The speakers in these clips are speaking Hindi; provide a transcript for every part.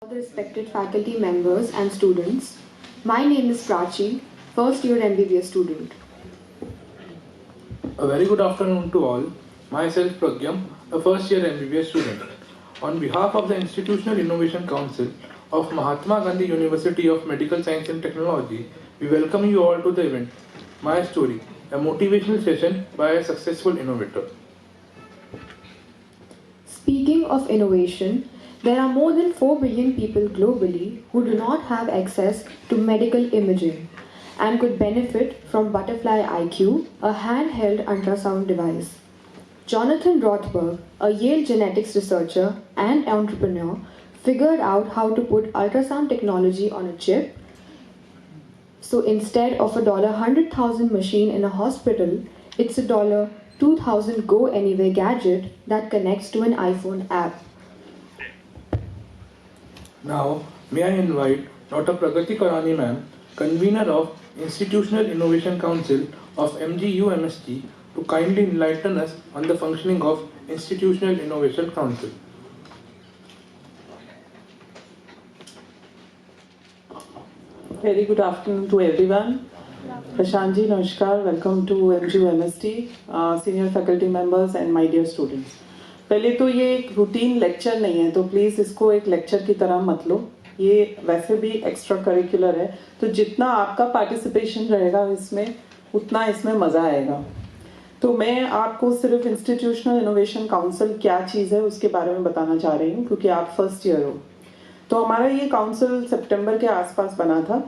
All the respected faculty members and students. My name is Prachi, first year MBBS student. A very good afternoon to all. Myself Pragyam, a first year MBBS student. On behalf of the Institutional Innovation Council of Mahatma Gandhi University of Medical Science and Technology, we welcome you all to the event, My Story, a motivational session by a successful innovator. Speaking of innovation, there are more than 4 billion people globally who do not have access to medical imaging and could benefit from Butterfly IQ, a handheld ultrasound device. Jonathan Rothberg, a Yale genetics researcher and entrepreneur, figured out how to put ultrasound technology on a chip. So instead of a $100,000 machine in a hospital, it's a $2,000 Go Anywhere gadget that connects to an iPhone app. Now, may I invite Dr. Pragati Karani ma'am, convener of Institutional Innovation Council of MGU-MST, to kindly enlighten us on the functioning of Institutional Innovation Council. Very good afternoon to everyone. Prashant ji, namaskar. Welcome to MGU-MST, senior faculty members and my dear students. पहले तो ये एक रूटीन लेक्चर नहीं है, तो प्लीज़ इसको एक लेक्चर की तरह मत लो. ये वैसे भी एक्स्ट्रा करिकुलर है, तो जितना आपका पार्टिसिपेशन रहेगा इसमें उतना इसमें मज़ा आएगा. तो मैं आपको सिर्फ इंस्टीट्यूशनल इनोवेशन काउंसिल क्या चीज़ है उसके बारे में बताना चाह रही हूँ, क्योंकि आप फर्स्ट ईयर हो. तो हमारा ये काउंसिल सितंबर के आसपास बना था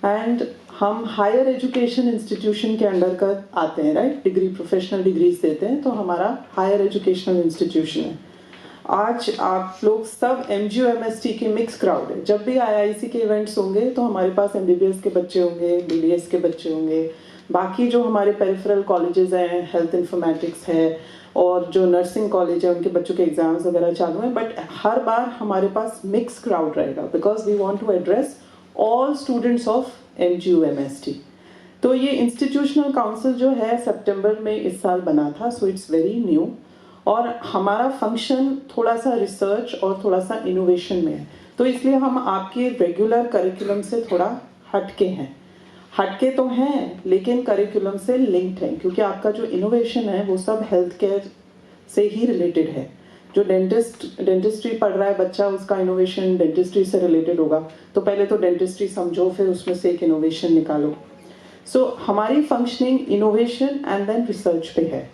एंड हम हायर एजुकेशन इंस्टीट्यूशन के अंडर कर आते हैं, राइट. डिग्री, प्रोफेशनल डिग्रीज देते हैं, तो हमारा हायर एजुकेशनल इंस्टीट्यूशन है. आज आप लोग सब MGU-MST के मिक्स क्राउड है. जब भी IIC के इवेंट्स होंगे तो हमारे पास MBBS के बच्चे होंगे, BDS के बच्चे होंगे, बाकी जो हमारे पेरिफेरल कॉलेजेस हैं, हेल्थ इन्फॉर्मेटिक्स है और जो नर्सिंग कॉलेज है उनके बच्चों के एग्जाम्स वगैरह चालू हैं. बट हर बार हमारे पास मिक्स क्राउड रहेगा because we want to address all students of MGU-MST. तो ये इंस्टीट्यूशनल काउंसिल जो है सितंबर में इस साल बना था, सो इट्स वेरी न्यू. और हमारा फंक्शन थोड़ा सा रिसर्च और थोड़ा सा इनोवेशन में है, तो इसलिए हम आपके रेगुलर करिकुलम से थोड़ा हटके हैं. हटके तो हैं लेकिन करिकुलम से लिंक्ड हैं, क्योंकि आपका जो इनोवेशन है वो सब हेल्थ केयर से ही रिलेटेड है. जो डेंटिस्ट्री पढ़ रहा है बच्चा, उसका इनोवेशन डेंटिस्ट्री से रिलेटेड होगा. तो पहले तो डेंटिस्ट्री समझो, फिर उसमें से एक इनोवेशन निकालो. सो हमारी functioning innovation and then research पे है.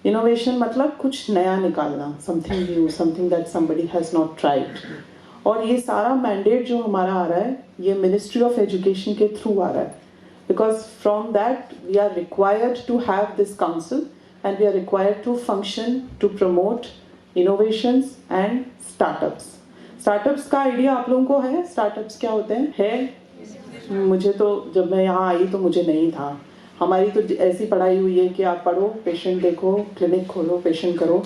इनोवेशन मतलब कुछ नया निकालना, something new, something that somebody has not tried. और ये सारा मैंडेट जो हमारा आ रहा है ये मिनिस्ट्री ऑफ एजुकेशन के थ्रू आ रहा है, because from that we are required to have this council and we are required to function to promote innovations and startups. Startups का आइडिया आप लोगों को है? स्टार्टअप्स क्या होते हैं? है, मुझे तो जब मैं यहाँ आई तो मुझे नहीं था. हमारी तो ऐसी पढ़ाई हुई है कि आप पढ़ो, पेशेंट देखो, क्लिनिक खोलो, पेशेंट करो,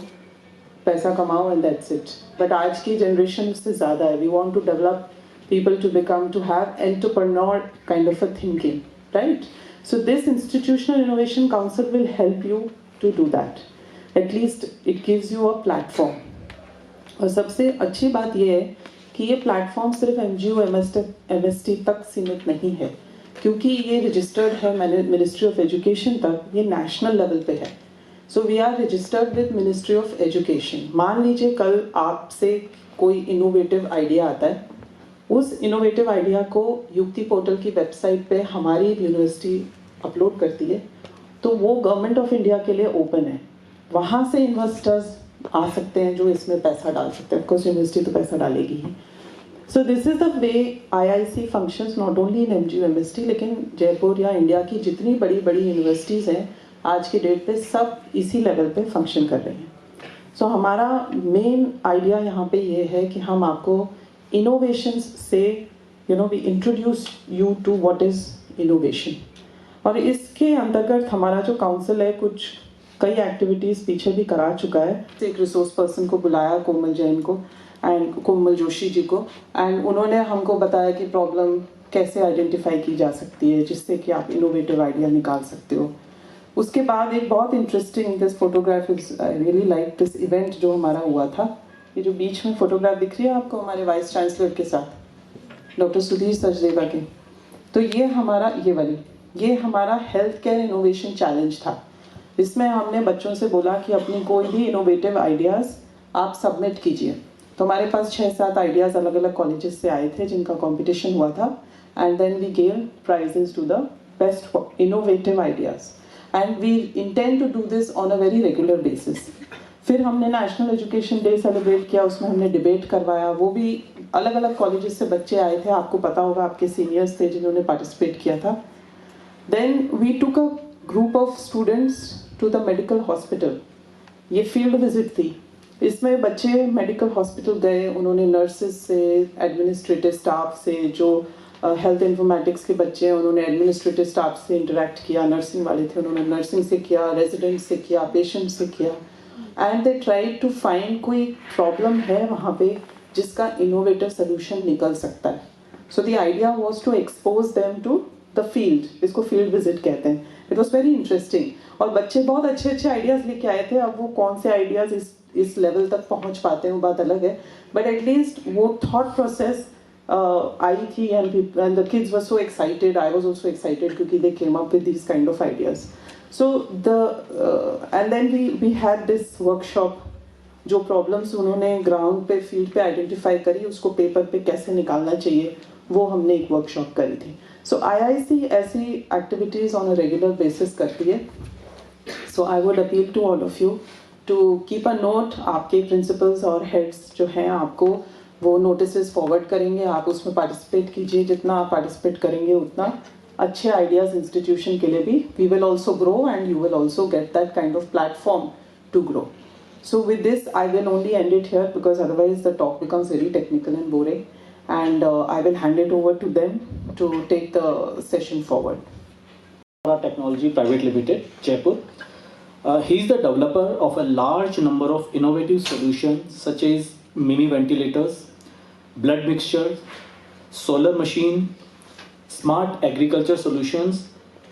पैसा कमाओ एंड दैट्स इट. बट आज की जनरेशन उससे ज़्यादा है. We want to develop people to become, to have entrepreneur kind of a thinking, right? So this institutional innovation council will help you to do that. At least it gives you a platform. और सबसे अच्छी बात ये है कि ये प्लेटफॉर्म सिर्फ MGU-MST तक सीमित नहीं है, क्योंकि ये रजिस्टर्ड है मिनिस्ट्री ऑफ एजुकेशन तक, ये नेशनल लेवल पे है. So we are registered with ministry of education. मान लीजिए कल आपसे कोई इनोवेटिव आइडिया आता है, उस इनोवेटिव आइडिया को युक्ति पोर्टल की वेबसाइट पे हमारी यूनिवर्सिटी अपलोड करती है, तो वो गवर्नमेंट ऑफ इंडिया के लिए ओपन है. वहाँ से इन्वेस्टर्स आ सकते हैं जो इसमें पैसा डाल सकते हैं. ऑफकोर्स यूनिवर्सिटी तो पैसा डालेगी ही. So this is the way IIC functions not only in MGU-MST, लेकिन जयपुर या इंडिया की जितनी बड़ी बड़ी यूनिवर्सिटीज़ हैं आज की डेट पे सब इसी लेवल पे फंक्शन कर रही हैं. सो हमारा मेन आइडिया यहाँ पे ये है कि हम आपको इनोवेशंस से we introduce you to what is innovation. और इसके अंतर्गत हमारा जो काउंसिल है कुछ कई एक्टिविटीज़ पीछे भी करा चुका है. एक रिसोर्स पर्सन को बुलाया, कोमल जैन को एंड कोमल जोशी जी को, एंड उन्होंने हमको बताया कि प्रॉब्लम कैसे आइडेंटिफाई की जा सकती है जिससे कि आप इनोवेटिव आइडिया निकाल सकते हो. उसके बाद एक बहुत interesting, this photograph is, I really like this event जो हमारा हुआ था ये जो बीच में फोटोग्राफ दिख रही है आपको हमारे वाइस चांसलर के साथ, डॉक्टर सुधीर सचदेवा के, तो ये हमारा हेल्थ केयर इनोवेशन चैलेंज था। इसमें हमने बच्चों से बोला कि अपनी कोई भी इनोवेटिव आइडियाज़ आप सबमिट कीजिए। तो हमारे पास 6-7 आइडियाज़ अलग अलग कॉलेजेस से आए थे जिनका कंपटीशन हुआ था, and then we gave prizes to the best innovative ideas, and we intend to do this on a very regular basis. फिर हमने नेशनल एजुकेशन डे सेलिब्रेट किया, उसमें हमने डिबेट करवाया, वो भी अलग अलग कॉलेजेस से बच्चे आए थे, आपको पता होगा आपके सीनियर्स थे जिन्होंने पार्टिसिपेट किया था। Then we took a group of students to the medical hospital, ये फील्ड विजिट थी। इसमें बच्चे मेडिकल हॉस्पिटल गए, उन्होंने नर्सेज से, एडमिनिस्ट्रेटिव स्टाफ से, जो हेल्थ इन्फॉर्मेटिक्स के बच्चे हैं उन्होंने एडमिनिस्ट्रेटिव स्टाफ से इंटरेक्ट किया, नर्सिंग वाले थे उन्होंने नर्सिंग से किया, रेजिडेंट से किया, पेशेंट से किया, and they tried to find कोई प्रॉब्लम है वहाँ पे जिसका इनोवेटिव सोल्यूशन निकल सकता है। So the idea was to expose them to the field, इसको फील्ड विजिट कहते हैं। इट वॉज वेरी इंटरेस्टिंग, और बच्चे बहुत अच्छे अच्छे आइडियाज़ लेके आए थे। अब वो कौन से आइडियाज़ इस लेवल तक पहुँच पाते हैं वो बात अलग है, बट एटलीस्ट वो थॉट प्रोसेस आई थी, and the kids were so excited, I was also excited क्योंकि they came up with these kind of ideas. So and then we had this workshop, जो प्रॉब्लम्स उन्होंने ग्राउंड पे फील्ड पे आइडेंटिफाई करी, उसको पेपर पे कैसे निकालना चाहिए, वो हमने एक वर्कशॉप करी थी। सो IIC ऐसी activities on a regular basis करती है। So I would appeal to all of you to keep a note. आपके प्रिंसिपल्स और हेड्स जो हैं आपको वो नोटिस फॉरवर्ड करेंगे, आप उसमें पार्टिसिपेट कीजिए, जितना आप पार्टिसिपेट करेंगे उतना अच्छे आइडियाज़ इंस्टीट्यूशन के लिए भी we will also grow, and you will also get that kind of platform to grow. So with this, I will only end it here because otherwise the talk becomes very technical and boring, and I will hand it over to them to take the session forward. Technology Private Limited, Jaipur. He is the developer of a large number of innovative solutions such as mini ventilators, blood mixtures, solar machine, smart agriculture solutions,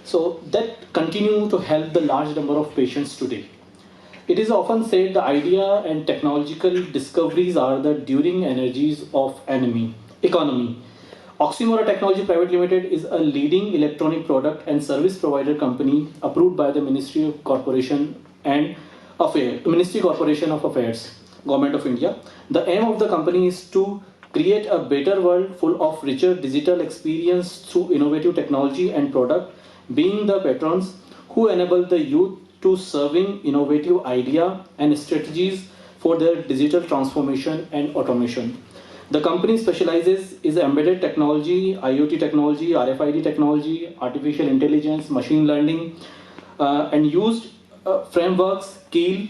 so that continue to help the large number of patients today. It is often said the idea and technological discoveries are the enduring energies of economy. Oxymora Technology Private Limited is a leading electronic product and service provider company approved by the Ministry Corporation of Affairs, Government of India. The aim of the company is to create a better world full of richer digital experience through innovative technology and product, being the patrons who enable the youth to serving innovative idea and strategies for their digital transformation and automation. The company specializes in embedded technology, IoT technology, RFID technology, artificial intelligence, machine learning, and used frameworks, Keel,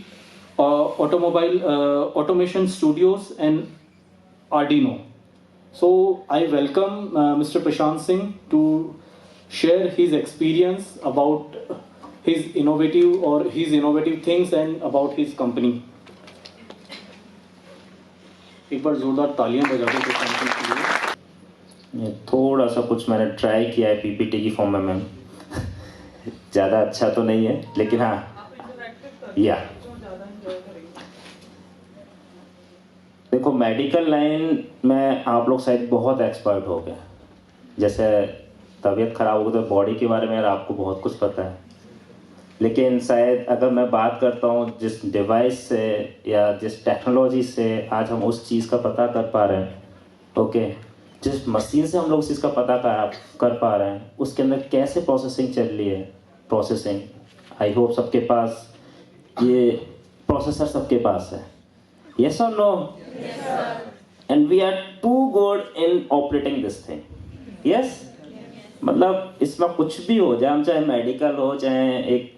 automation studios, and Arduino. So I welcome Mr. Prashant Singh to share his experience about his innovative things and about his company. एक बार जोरदार तालियां बजा दो कंपनी के लिए। थोड़ा सा कुछ मैंने ट्राई किया है पीपीटी की फॉर्म में मैम। ज़्यादा अच्छा तो नहीं है लेकिन हाँ या देखो मेडिकल लाइन में आप लोग शायद बहुत एक्सपर्ट हो गए। जैसे तबीयत ख़राब हो तो बॉडी के बारे में यार आपको बहुत कुछ पता है, लेकिन शायद अगर मैं बात करता हूँ जिस डिवाइस से या जिस टेक्नोलॉजी से आज हम उस चीज़ का पता कर पा रहे हैं, ओके, जिस मशीन से हम लोग उस चीज़ का पता कर पा रहे हैं, उसके अंदर कैसे प्रोसेसिंग चल रही है, प्रोसेसिंग आई होप सबके पास ये प्रोसेसर सबके पास है, yes or no? Yes, sir. And we are too good in operating this thing. Yes? मतलब इसमें कुछ भी हो जाए, चाहे मेडिकल हो चाहे एक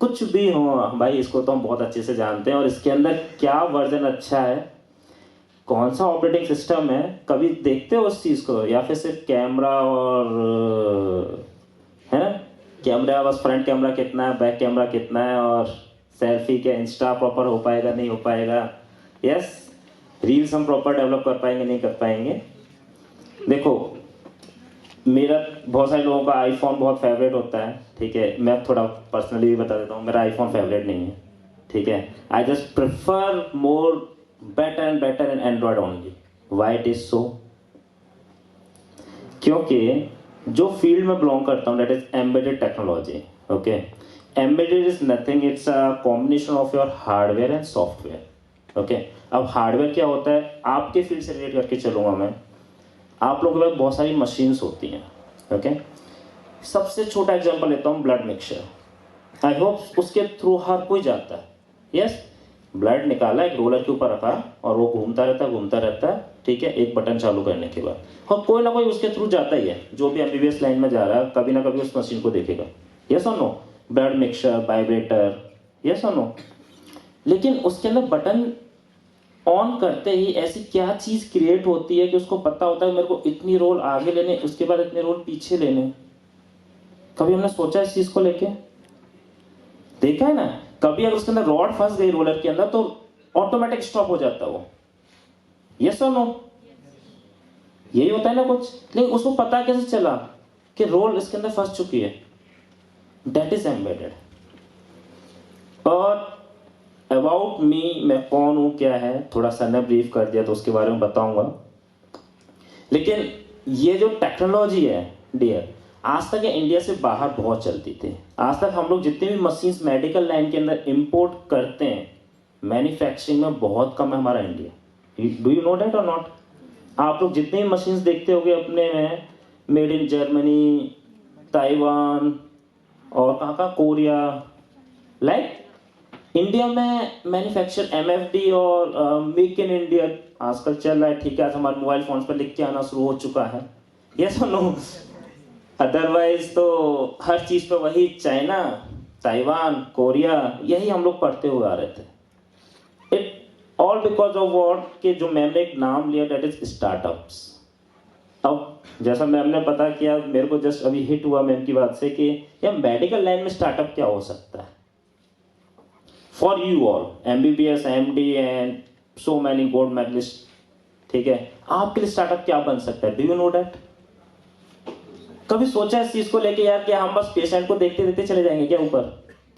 कुछ भी हो भाई, इसको तो हम बहुत अच्छे से जानते हैं और इसके अंदर क्या वर्जन अच्छा है, कौन सा ऑपरेटिंग सिस्टम है, कभी देखते हो उस चीज़ को, या फिर सिर्फ कैमरा और है ना, कैमरा बस फ्रंट कैमरा कितना है, बैक कैमरा कितना है, और सेल्फी के इंस्टा प्रॉपर हो पाएगा नहीं हो पाएगा, यस, रील्स हम प्रॉपर डेवलप कर पाएंगे नहीं कर पाएंगे। देखो मेरा बहुत सारे लोगों का आईफोन बहुत फेवरेट होता है, ठीक है, मैं थोड़ा पर्सनली भी बता देता हूँ, मेरा आईफोन फेवरेट नहीं है, ठीक है, I just prefer more better and better in Android only. Why it is so? क्योंकि जो फील्ड में बिलोंग करता हूँ that is embedded technology. Okay, embedded is nothing, it's a combination of your hardware and software. Okay, अब हार्डवेयर क्या होता है, आपके फील्ड से रिलेट करके चलूँगा मैं. आप लोगों के पास बहुत सारी मशीन्स होती हैं. ओके, सबसे छोटा एग्जांपल लेता हूँ, ब्लड मिक्सचर. आई होप उसके थ्रू हर कोई जाता है. यस, ब्लड निकाला, एक रोलर के ऊपर रखा और वो घूमता रहता है. ठीक है, एक बटन चालू करने के बाद, और कोई ना कोई उसके थ्रू जाता ही है. जो भी एमबीबीएस लाइन में जा रहा है कभी ना कभी उस मशीन को देखेगा. यस और no? Blood mixture, vibrator, yes और नो? लेकिन उसके अंदर बटन ऑन करते ही ऐसी क्या चीज क्रिएट होती है कि उसको पता होता है मेरे को इतनी रोल आगे लेने, उसके बाद इतने रोल पीछे लेने. कभी हमने सोचा इस चीज को लेके? देखा है ना, कभी अगर उसके अंदर रॉड फंस गई रोलर के अंदर तो ऑटोमेटिक स्टॉप हो जाता है वो. यस और नो? यही होता है ना कुछ. लेकिन उसको पता कैसे चला कि रोल इसके अंदर फंस चुकी है? That is embedded. और अबाउट मी, मैं कौन हूं, क्या है, थोड़ा सा ने ब्रीफ कर दिया तो उसके बारे में बताऊंगा. लेकिन ये जो टेक्नोलॉजी है डियर, आज तक ये इंडिया से बाहर बहुत चलती थी. आज तक हम लोग जितनी भी मशीन्स मेडिकल लाइन के अंदर इंपोर्ट करते हैं, मैन्युफैक्चरिंग में बहुत कम है हमारा India. Do you know that और नॉट? आप लोग जितनी भी मशीन्स देखते होगे अपने में, मेड इन जर्मनी, ताइवान और कहाँ, कोरिया. लाइक इंडिया में मैन्युफैक्चर एमएफडी और मेक इन इंडिया आजकल चल रहा है. ठीक है, आज हमारे मोबाइल फोन्स पर लिख के आना शुरू हो चुका है. यस और नो? अदरवाइज तो हर चीज पे वही चाइना, ताइवान, कोरिया, यही हम लोग पढ़ते हुए आ रहे थे. It all because of what कि जो मैम ने एक नाम लिया दैट इज स्टार्टअप्स. अब जैसा मैम ने पता किया, मेरे को जस्ट अभी हिट हुआ मैम की बात से कि यार मेडिकल लाइन में स्टार्टअप क्या हो सकता है. For you all MBBS, MD and so many gold medalist, ठीक है, आपके लिए स्टार्टअप क्या बन सकता है? Do you know that? कभी सोचा इस चीज को लेके यार कि हम बस पेशेंट को देखते देखते चले जाएंगे क्या ऊपर?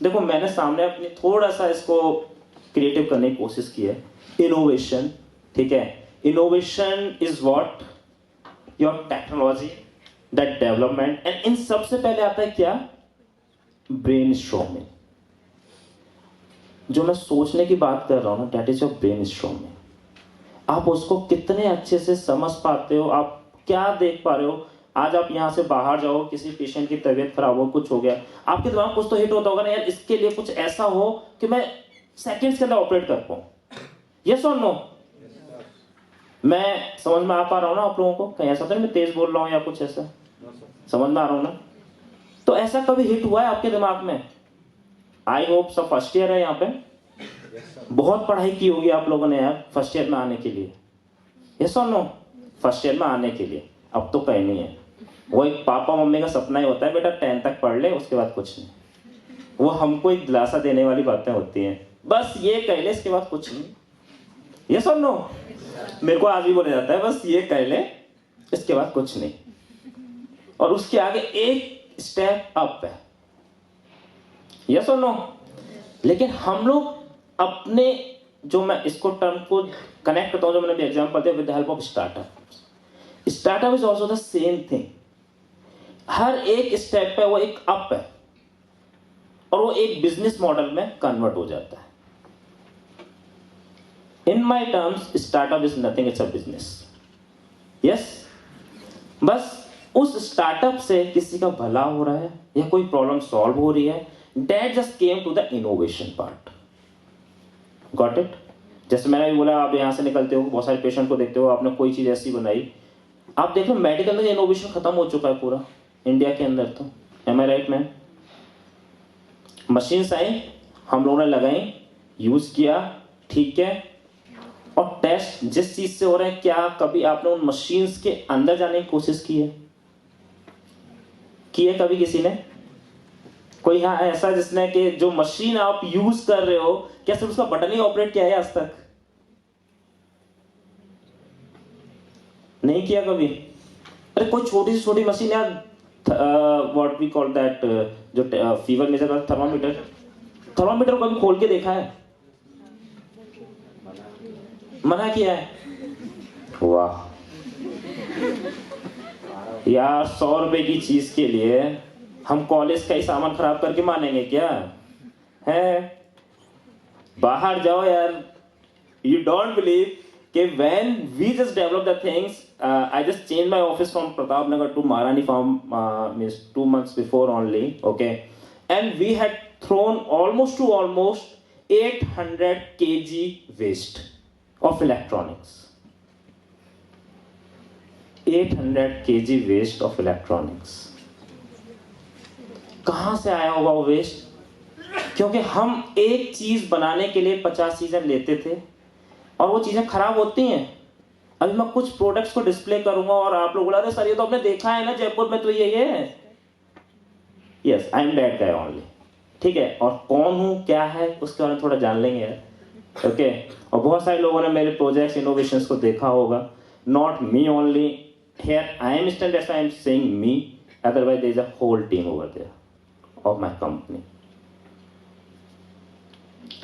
देखो, मैंने सामने अपनी थोड़ा सा इसको क्रिएटिव करने की कोशिश की है. इनोवेशन, ठीक है, innovation is what your technology, that development, and in सबसे पहले आता है क्या? Brain storming. जो मैं सोचने की बात कर रहा हूं ना, that is your brain storming. आप उसको कितने अच्छे से समझ पाते हो, आप क्या देख पा रहे हो. आज आप यहां से बाहर जाओ, किसी पेशेंट की तबीयत खराब हो, कुछ हो गया, आपके दिमाग में कुछ तो हिट होता होगा ना, यार इसके लिए कुछ ऐसा हो कि मैं सेकंड्स के अंदर ऑपरेट कर पाऊं. यस और नो? मैं समझ में आ पा रहा हूं ना आप लोगों को? कहीं ऐसा तो नहीं मैं तेज बोल रहा हूं या कुछ ऐसा? समझ में आ रहा हूं ना? तो ऐसा कभी हिट हुआ है आपके दिमाग में? आई होप सब फर्स्ट ईयर है यहाँ पे, बहुत पढ़ाई की होगी आप लोगों ने यार फर्स्ट ईयर में आने के लिए. यस और नो? फर्स्ट ईयर में आने के लिए अब तो कहीं नहीं है. वो एक पापा मम्मी का सपना ही होता है, बेटा 10 तक पढ़ ले, उसके बाद कुछ नहीं. वो हमको एक दिलासा देने वाली बातें होती हैं, बस ये कह ले, इसके बाद कुछ नहीं. यस और नो? मेरे को आज भी बोला जाता है बस ये कह ले, इसके बाद कुछ नहीं. और उसके आगे एक स्टेप अप है. यस और नो? लेकिन हम लोग अपने, जो मैं इसको टर्म को कनेक्ट करता हूं, जो मैंने भी एग्जांपल दिया, with the help of startup. Startup is also the same thing. हर एक स्टेप पे वो एक अप है और वो एक बिजनेस मॉडल में कन्वर्ट हो जाता है. In my terms startup is nothing, it's a business. Yes, बस उस स्टार्टअप से किसी का भला हो रहा है या कोई प्रॉब्लम सॉल्व हो रही है, that just came to the innovation part. Got it? जैसे मैंने भी बोला, आप यहां से निकलते हो, बहुत सारे पेशेंट को देखते हो, आपने कोई चीज ऐसी बनाई, आप देख लो मेडिकल में इनोवेशन खत्म हो चुका है पूरा इंडिया के अंदर. तो एम आई राइट मैन? मशीन्स आई, हम लोगों ने लगाई, यूज किया, ठीक है, और टेस्ट जिस चीज से हो रहे हैं, क्या कभी आपने उन मशीन्स के अंदर जाने की कोशिश की है? कभी किसी ने? कोई हाँ ऐसा जिसने कि जो मशीन आप यूज कर रहे हो, क्या सिर्फ उसका बटन ही ऑपरेट किया है आज तक? नहीं किया कभी? अरे कोई छोटी से छोटी मशीन यार, व्हाट वी कॉल दैट, जो फीवर मेजर करता, थर्मामीटर को कभी खोल के देखा है? मना किया है। वाह यार, 100 रुपए की चीज के लिए हम कॉलेज का ही सामान खराब करके मानेंगे क्या है? बाहर जाओ यार। You don't believe कि when we just develop the things, I just changed my office from Pratap Nagar to Maharani Farm means 2 months before only, okay, and we had thrown almost 800 kg waste of electronics. 800 kg waste of electronics. कहाँ से आया होगा वो वेस्ट? क्योंकि हम एक चीज बनाने के लिए 50 चीजें लेते थे और वो चीजें खराब होती हैं। अभी मैं कुछ प्रोडक्ट्स को डिस्प्ले करूंगा और आप लोग बोला अरे सर ये तो आपने देखा है ना जयपुर में, तो ये है। Yes, I am that guy only. ठीक है, और कौन हूं क्या है उसके बारे में थोड़ा जान लेंगे यार। ओके, और बहुत सारे लोगों ने मेरे प्रोजेक्ट्स इनोवेशंस को देखा होगा। Not me only, here I am stand, that's why I am saying me, otherwise there is a whole team over there of my company.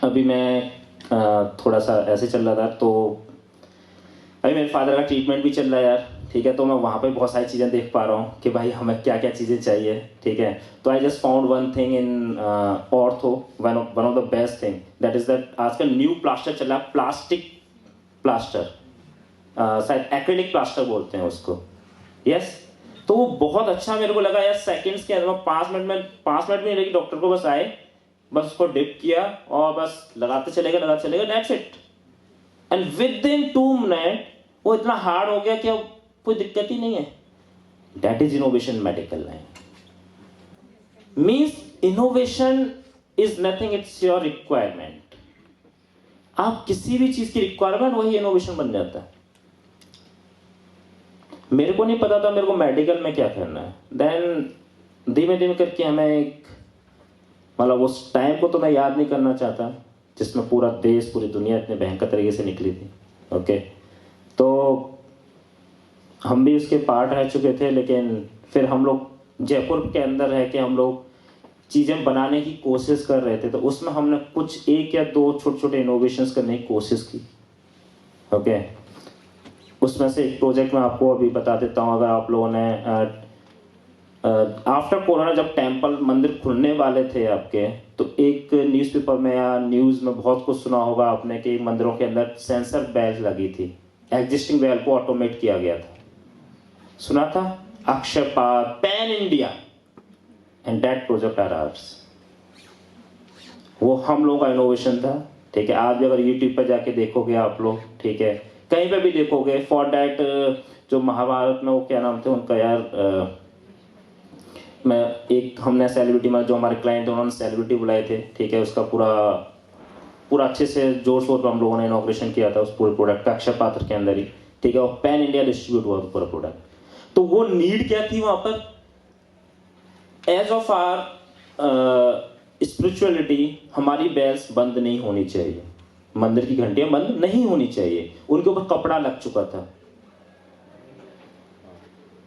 अभी मैं थोड़ा सा ऐसे चल रहा था, तो अभी मेरे फादर का ट्रीटमेंट भी चल रहा है यार। ठीक है, तो मैं वहाँ पे बहुत सारी चीज़ें देख पा रहा हूँ कि भाई हमें क्या क्या चीज़ें चाहिए। ठीक है, तो I just found one thing in ortho, one of the best thing, that is that आजकल न्यू प्लास्टर चला, प्लास्टिक प्लास्टर, शायद एक्रिलिक प्लास्टर बोलते हैं उसको। यस, तो वो बहुत अच्छा मेरे को लगा यार। सेकंड्स के अंदर 5 मिनट में लगी, डॉक्टर को बस आए, बस उसको डिप किया और बस लगाते चलेगा, that's it. And with in 2 minute वो इतना हार्ड हो गया कि अब कोई दिक्कत ही नहीं है। That is innovation medical line. Means innovation is nothing, it's your requirement. आप किसी भी चीज की रिक्वायरमेंट, वही इनोवेशन बन जाता है। मेरे को नहीं पता था मेरे को मेडिकल में क्या करना है, देन धीमे धीमे करके हमें एक, मतलब उस टाइम को तो मैं याद नहीं करना चाहता जिसमें पूरा देश पूरी दुनिया इतने भयंकर तरीके से निकली थी। ओके, तो हम भी उसके पार्ट रह चुके थे, लेकिन फिर हम लोग जयपुर के अंदर रह के हम लोग चीज़ें बनाने की कोशिश कर रहे थे, तो उसमें हमने कुछ 1 या 2 छोटे छोटे इनोवेशंस करने की कोशिश की। ओके, उसमें से एक प्रोजेक्ट मैं आपको अभी बता देता हूँ। अगर आप लोगों ने आफ्टर कोरोना जब टेम्पल मंदिर खुलने वाले थे आपके, तो एक न्यूज़पेपर में या न्यूज़ में बहुत कुछ सुना होगा आपने कि मंदिरों के अंदर सेंसर बेल लगी थी, एग्जिस्टिंग बेल को ऑटोमेट किया गया था। सुना था? Aksharpat pan India, and that project are ours. वो हम लोगों का इनोवेशन था। ठीक है, आप भी अगर यूट्यूब पर जाके देखोगे आप लोग, ठीक है, कहीं पे भी देखोगे, फॉर दैट जो महाभारत में वो क्या नाम थे उनका यार, मैं एक हमने सेलिब्रिटी में जो हमारे क्लाइंट थे उन्होंने सेलिब्रिटी बुलाए थे। ठीक है, उसका पूरा अच्छे से जोर शोर पर हम लोगों ने इनॉग्रेशन किया था उस पूरे प्रोडक्ट का, अक्षय पात्र के अंदर ही। ठीक है, और पैन इंडिया डिस्ट्रीब्यूट हुआ पूरा प्रोडक्ट। तो वो नीड क्या थी वहां पर? एज ऑफ आर स्पिरिचुअलिटी, हमारी बेल्स बंद नहीं होनी चाहिए, मंदिर की घंटियां बंद नहीं होनी चाहिए, उनके ऊपर कपड़ा लग चुका था।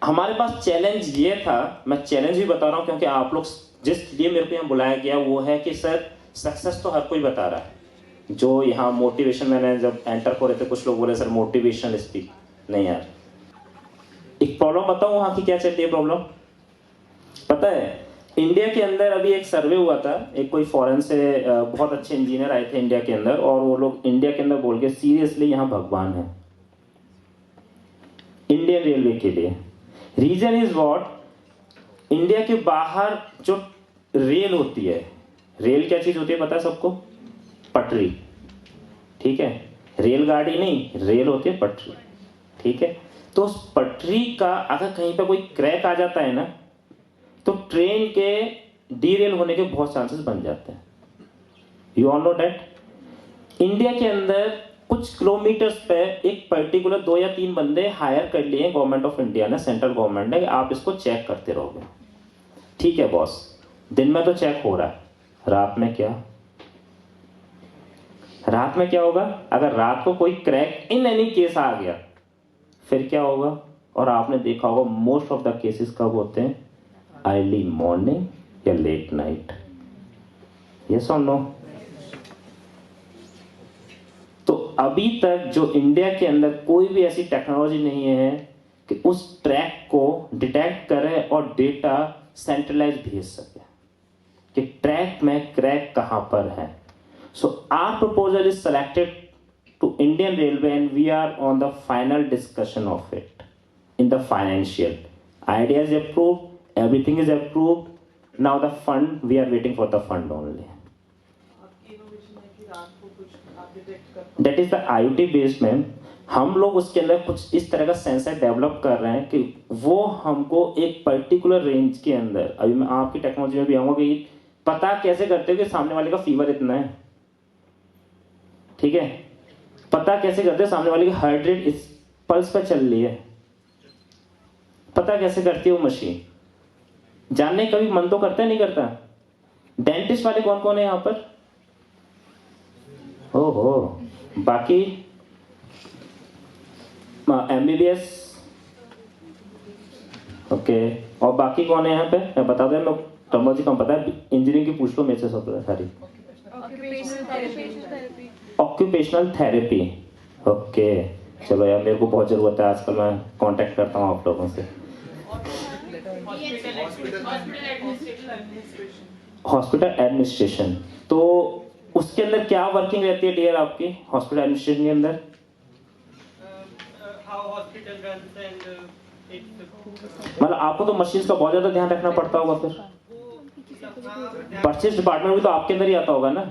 हमारे पास चैलेंज ये था, मैं चैलेंज भी बता रहा हूं क्योंकि आप लोग जिस लिए मेरे को यहाँ बुलाया गया वो है कि सर सक्सेस तो हर कोई बता रहा है। जो यहाँ मोटिवेशन, मैंने जब एंटर हो रहे थे कुछ लोग बोले सर मोटिवेशनल स्पीक, नहीं यार। एक प्रॉब्लम बताऊं वहां की क्या चलती है प्रॉब्लम, पता है? इंडिया के अंदर अभी एक सर्वे हुआ था, एक कोई फॉरेन से बहुत अच्छे इंजीनियर आए थे इंडिया के अंदर, और वो लोग इंडिया के अंदर बोल के सीरियसली यहाँ भगवान है इंडियन रेलवे के लिए। रीजन इज व्हाट, इंडिया के बाहर जो रेल होती है, रेल क्या चीज होती है पता है सबको? पटरी। ठीक है, रेलगाड़ी नहीं, रेल होती है पटरी। ठीक है, तो उस पटरी का अगर कहीं पर कोई क्रैक आ जाता है ना, तो ट्रेन के डीरेल होने के बहुत चांसेस बन जाते हैं। You all know that India के अंदर कुछ किलोमीटर्स पे एक पर्टिकुलर 2 या 3 बंदे हायर कर लिए गवर्नमेंट ऑफ इंडिया ने, सेंट्रल गवर्नमेंट ने, आप इसको चेक करते रहोगे। ठीक है बॉस, दिन में तो चेक हो रहा है, रात में क्या? रात में क्या होगा? अगर रात को कोई क्रैक इन एनी केस आ गया फिर क्या होगा? और आपने देखा होगा मोस्ट ऑफ द केसेस कब होते हैं? अर्ली मॉर्निंग या लेट नाइट। यस और नो? तो अभी तक जो इंडिया के अंदर कोई भी ऐसी टेक्नोलॉजी नहीं है कि उस ट्रैक को डिटेक्ट करे और डेटा सेंट्रलाइज भेज सके कि ट्रैक में क्रैक कहां पर है. So our proposal is selected to Indian railway and we are on the final discussion of it in the financial. Idea is approved, everything is approved. Now the fund, we are waiting for the fund only. That is the IoT based ma'am. हम लोग उसके अंदर कुछ इस तरह का सेंसर डेवलप कर रहे हैं कि वो हमको एक पर्टिकुलर रेंज के अंदर, अभी मैं आपकी टेक्नोलॉजी में भी आऊंगा कि पता कैसे करते हो कि सामने वाले का फीवर इतना है, ठीक है, पता कैसे करते हो सामने वाले की हार्ट रेट इस पल्स पर चल रही है, पता कैसे करती है वो मशीन. जानने का भी मन तो करता है, नहीं करता. डेंटिस्ट वाले कौन कौन है यहाँ पर? ओहो, बाकी MBBS, ओके, और बाकी कौन है यहाँ पे? मैं बता दें, मैं टेक्नोलॉजी कम पता है, इंजीनियरिंग की पूछ लो मेरे से सब सारी. Occupational therapy, okay. चलो यार, मेरे को बहुत जरूरत है आजकल, मैं कांटेक्ट करता हूँ आप लोगों से. हॉस्पिटल एडमिनिस्ट्रेशन, तो उसके अंदर क्या वर्किंग रहती है डियर आपकी हॉस्पिटल एडमिनिस्ट्रेशन के अंदर? मतलब आपको तो मशीन्स का बहुत ज्यादा ध्यान रखना पड़ता होगा. फिर परचेज डिपार्टमेंट भी तो आपके अंदर ही आता होगा ना.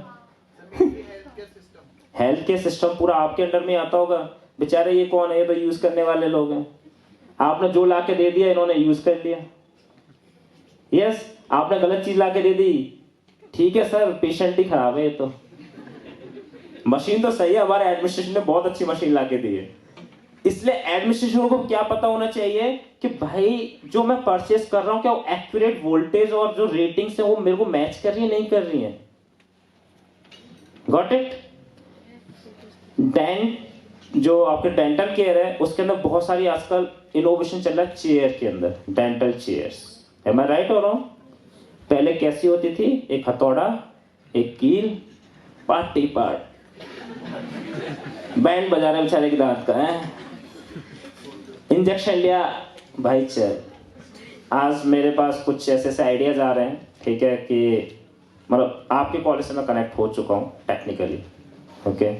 हेल्थ केयर सिस्टम पूरा आपके अंडर में आता होगा. बेचारे ये कौन है, ये तो यूज करने वाले लोग हैं. आपने जो ला के दे दिया इन्होंने यूज कर लिया. यस, आपने गलत चीज ला के दे दी, ठीक है सर, पेशेंट ही खराब है. ये तो मशीन तो सही है, हमारे एडमिनिस्ट्रेशन ने बहुत अच्छी मशीन ला के दी है. इसलिए एडमिनिस्ट्रेशन को क्या पता होना चाहिए कि भाई जो मैं परचेस कर रहा हूं क्या वो एक्यूरेट वोल्टेज और जो रेटिंग्स है वो मेरे को मैच कर रही है, नहीं कर रही है. Got it. जो आपके डेंटल केयर है उसके अंदर बहुत सारी आजकल इनोवेशन चल रहा है चेयर के अंदर, डेंटल चेयर्स. एम आई राइट हो रहा हूं? पहले कैसी होती थी? एक हथौड़ा, एक कील, पार्टी पार्ट, बैंड बजा रहे बेचारे की दांत का है, इंजेक्शन लिया भाई चल. आज मेरे पास कुछ ऐसे आइडियाज आ रहे हैं, ठीक है, कि मतलब आपके कॉलेज से मैं कनेक्ट हो चुका हूँ टेक्निकली, ओके.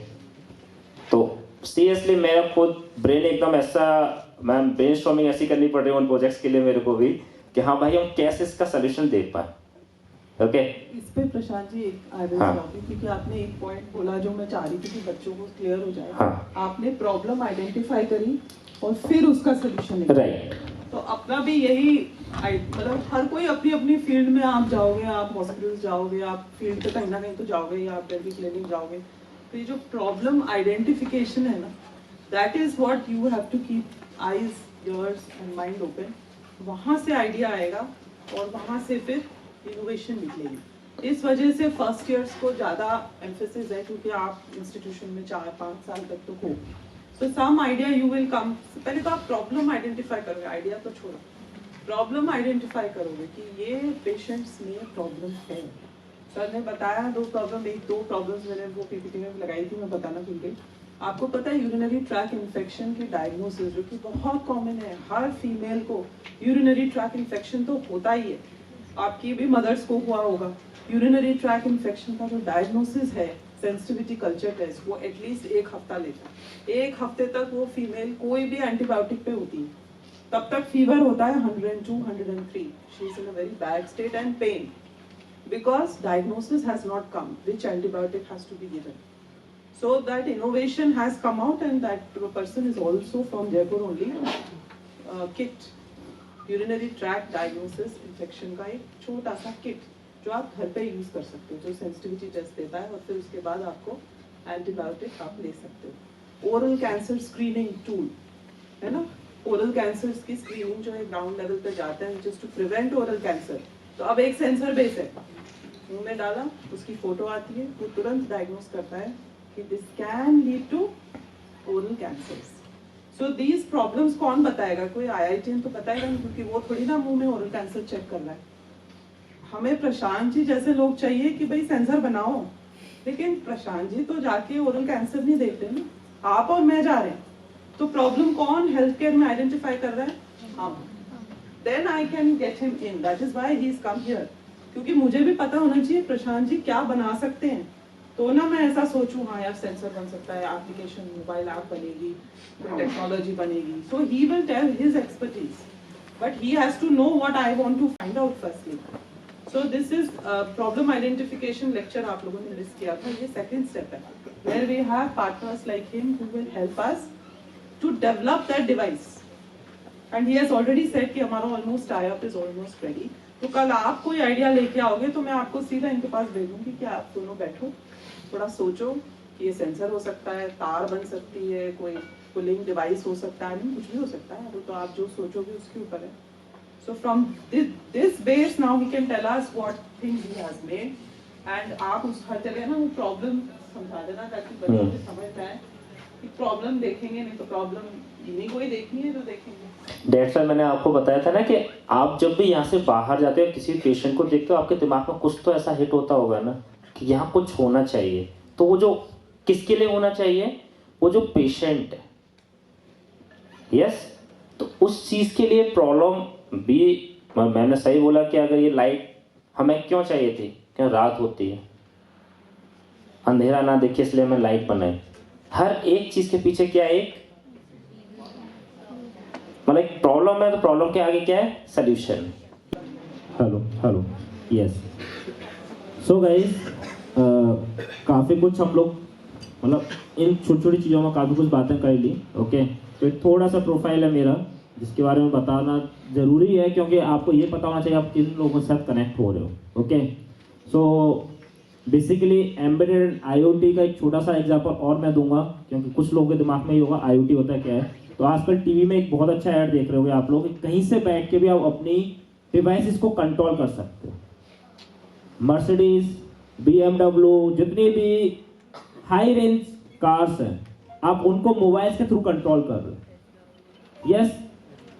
तो सीरियसली मेरा खुद ब्रेन एकदम ऐसा, मैम ब्रेनस्टॉर्मिंग ऐसी करनी पड़ रही है उन प्रोजेक्ट्स के लिए मेरे को भी कि हाँ भाई हम कैसे इसका सोल्यूशन देख पाए. ओके, इस पे प्रशांत जी एक आगे क्योंकि आपने एक पॉइंट बोला जो मैं चाह रही थी कि बच्चों को क्लियर हो जाए. हाँ. आपने प्रॉब्लम आइडेंटिफाई करी और फिर उसका सोल्यूशन निकाला. राइट. तो अपना भी यही मतलब हर कोई अपनी अपनी फील्ड में आप जाओगे, आप हॉस्पिटल जाओगे, आप फील्ड पे कहीं ना कहीं तो जाओगे, या आप डेंटल क्लिनिक जाओगे. तो ये जो प्रॉब्लम आइडेंटिफिकेशन है ना, that is what you have to keep eyes, ears and mind open. वहाँ से आइडिया आएगा और वहाँ से फिर इनोवेशन निकलेगी. इस वजह से फर्स्ट ईयर्स को ज़्यादा एम्फेसिस है क्योंकि आप इंस्टीट्यूशन में 4-5 साल तक तो हो. तो some idea you will come. पहले तो आप प्रॉब्लम आइडेंटिफाई करोगे, आइडिया तो छोड़ो, प्रॉब्लम आइडेंटिफाई करोगे कि ये पेशेंट्स में प्रॉब्लम है. सर ने बताया दो प्रॉब्लम्स मैंने वो पीपीटी में लगाई थी, मैं बताना भूल गई. आपको पता है यूरिनरी ट्रैक इन्फेक्शन की डायग्नोसिस जो कि बहुत कॉमन है, हर फीमेल को यूरिनरी ट्रैक इन्फेक्शन तो होता ही है, आपकी भी मदर्स को हुआ होगा. यूरिनरी ट्रैक इन्फेक्शन का जो डायग्नोसिस है, सेंसिटिविटी कल्चर टेस्ट, वो एटलीस्ट 1 हफ्ता लेता है. 1 हफ्ते तक वो फीमेल कोई भी एंटीबायोटिक पे होती है, तब तक फीवर होता है 102, 103. She is in a very bad state and pain because diagnosis has not come, which antibiotic has to be given. So that innovation has come out, and that person is also from Jaipur only. Kit, urinary tract diagnosis infection का एक छोटा सा किट जो आप घर पे यूज कर सकते हो, जो सेंसिटिविटी टेस्ट देता है और फिर उसके बाद आपको एंटीबायोटिक आप ले सकते हो. ओरल कैंसर स्क्रीनिंग टूल है ना, ओरल कैंसर की स्क्रीनिंग जो है ग्राउंड लेवल पे जाता है just to prevent oral cancer. तो अब एक सेंसर बेस है, मुंह में डाला, उसकी फोटो आती है, वो तुरंत डायग्नोस करता है कि this can lead to oral cancers. So these problems कौन बताएगा? कोई IITian तो बताएगा नहीं, क्योंकि वो थोड़ी ना मुंह में ओरल कैंसर चेक कर रहा है. हमें प्रशांत जी जैसे लोग चाहिए कि भाई सेंसर बनाओ, लेकिन प्रशांत जी तो जाके ओरल कैंसर नहीं देखते ना, आप और मैं जा रहे हैं, तो प्रॉब्लम कौन हेल्थ केयर में आइडेंटिफाई कर रहा है? हम। Then I can get him in, that is why he is come here, क्योंकि मुझे भी पता होना चाहिए प्रशांत जी क्या बना सकते हैं, तो ना मैं ऐसा सोचूं हाँ यार सेंसर बन सकता है, एप्लीकेशन मोबाइल ऐप बनेगी, टेक्नोलॉजी बनेगी, so he will tell his expertise, but he has to know what I want to find out firstly. So this is problem identification lecture आप लोगों ने मिस किया था, ये second step है, where we have partners like him who will help us to develop that device, and he has already said कि हमारा almost tie-up is almost ready. तो कल आप कोई आइडिया लेके आओगे तो मैं आपको सीधा इनके पास भेजूंगी कि आप दोनों बैठो, थोड़ा सोचो कि ये सेंसर हो सकता है, तार बन सकती है, कोई कूलिंग डिवाइस हो सकता है, नहीं कुछ भी हो सकता है, तो आप जो सोचोगे उसके ऊपर है. So from this base now he can tell us what things he has made, and आप उस हर जगह ना वो प्रॉब्लम समझा देना ताकि बच्चे भी समझ जाए कि प्रॉब्लम देखेंगे, नहीं तो प्रॉब्लम नहीं कोई देखनी है तो देखेंगे. डेट्स वाई मैंने आपको बताया था ना कि आप जब भी यहाँ से बाहर जाते हो किसी पेशेंट को देखते हो आपके दिमाग में कुछ तो ऐसा हिट होता होगा ना कि यहाँ कुछ होना चाहिए. तो वो जो किसके लिए होना चाहिए, वो जो पेशेंट है, यस. तो उस चीज़ के लिए प्रॉब्लम भी, मैंने सही बोला कि अगर ये लाइट हमें क्यों चाहिए थी, क्यों रात होती है, अंधेरा ना देखे इसलिए हमें लाइट बनाई. हर एक चीज के पीछे क्या है, एक मतलब एक प्रॉब्लम है, तो प्रॉब्लम के आगे क्या है, solution. Hello yes. So guys, काफ़ी कुछ हम लोग मतलब इन छोटी छोटी चीज़ों में काफ़ी कुछ बातें कर ली. ओके, तो एक थोड़ा सा प्रोफाइल है मेरा जिसके बारे में बताना ज़रूरी है, क्योंकि आपको ये पता होना चाहिए आप किन लोगों के साथ कनेक्ट हो रहे हो. Okay, so basically embedded IoT का एक छोटा सा एग्जांपल और मैं दूंगा, क्योंकि कुछ लोगों के दिमाग में ये होगा IoT होता है क्या है. तो आजकल टीवी में एक बहुत अच्छा ऐड देख रहे होगे आप लोग, कहीं से बैठ के भी आप अपनी डिवाइसेस को कंट्रोल कर सकते हो. मर्सिडीज, BMW, जितनी भी हाई रेंज कार्स हैं आप उनको मोबाइल के थ्रू कंट्रोल कर रहे हो. यस,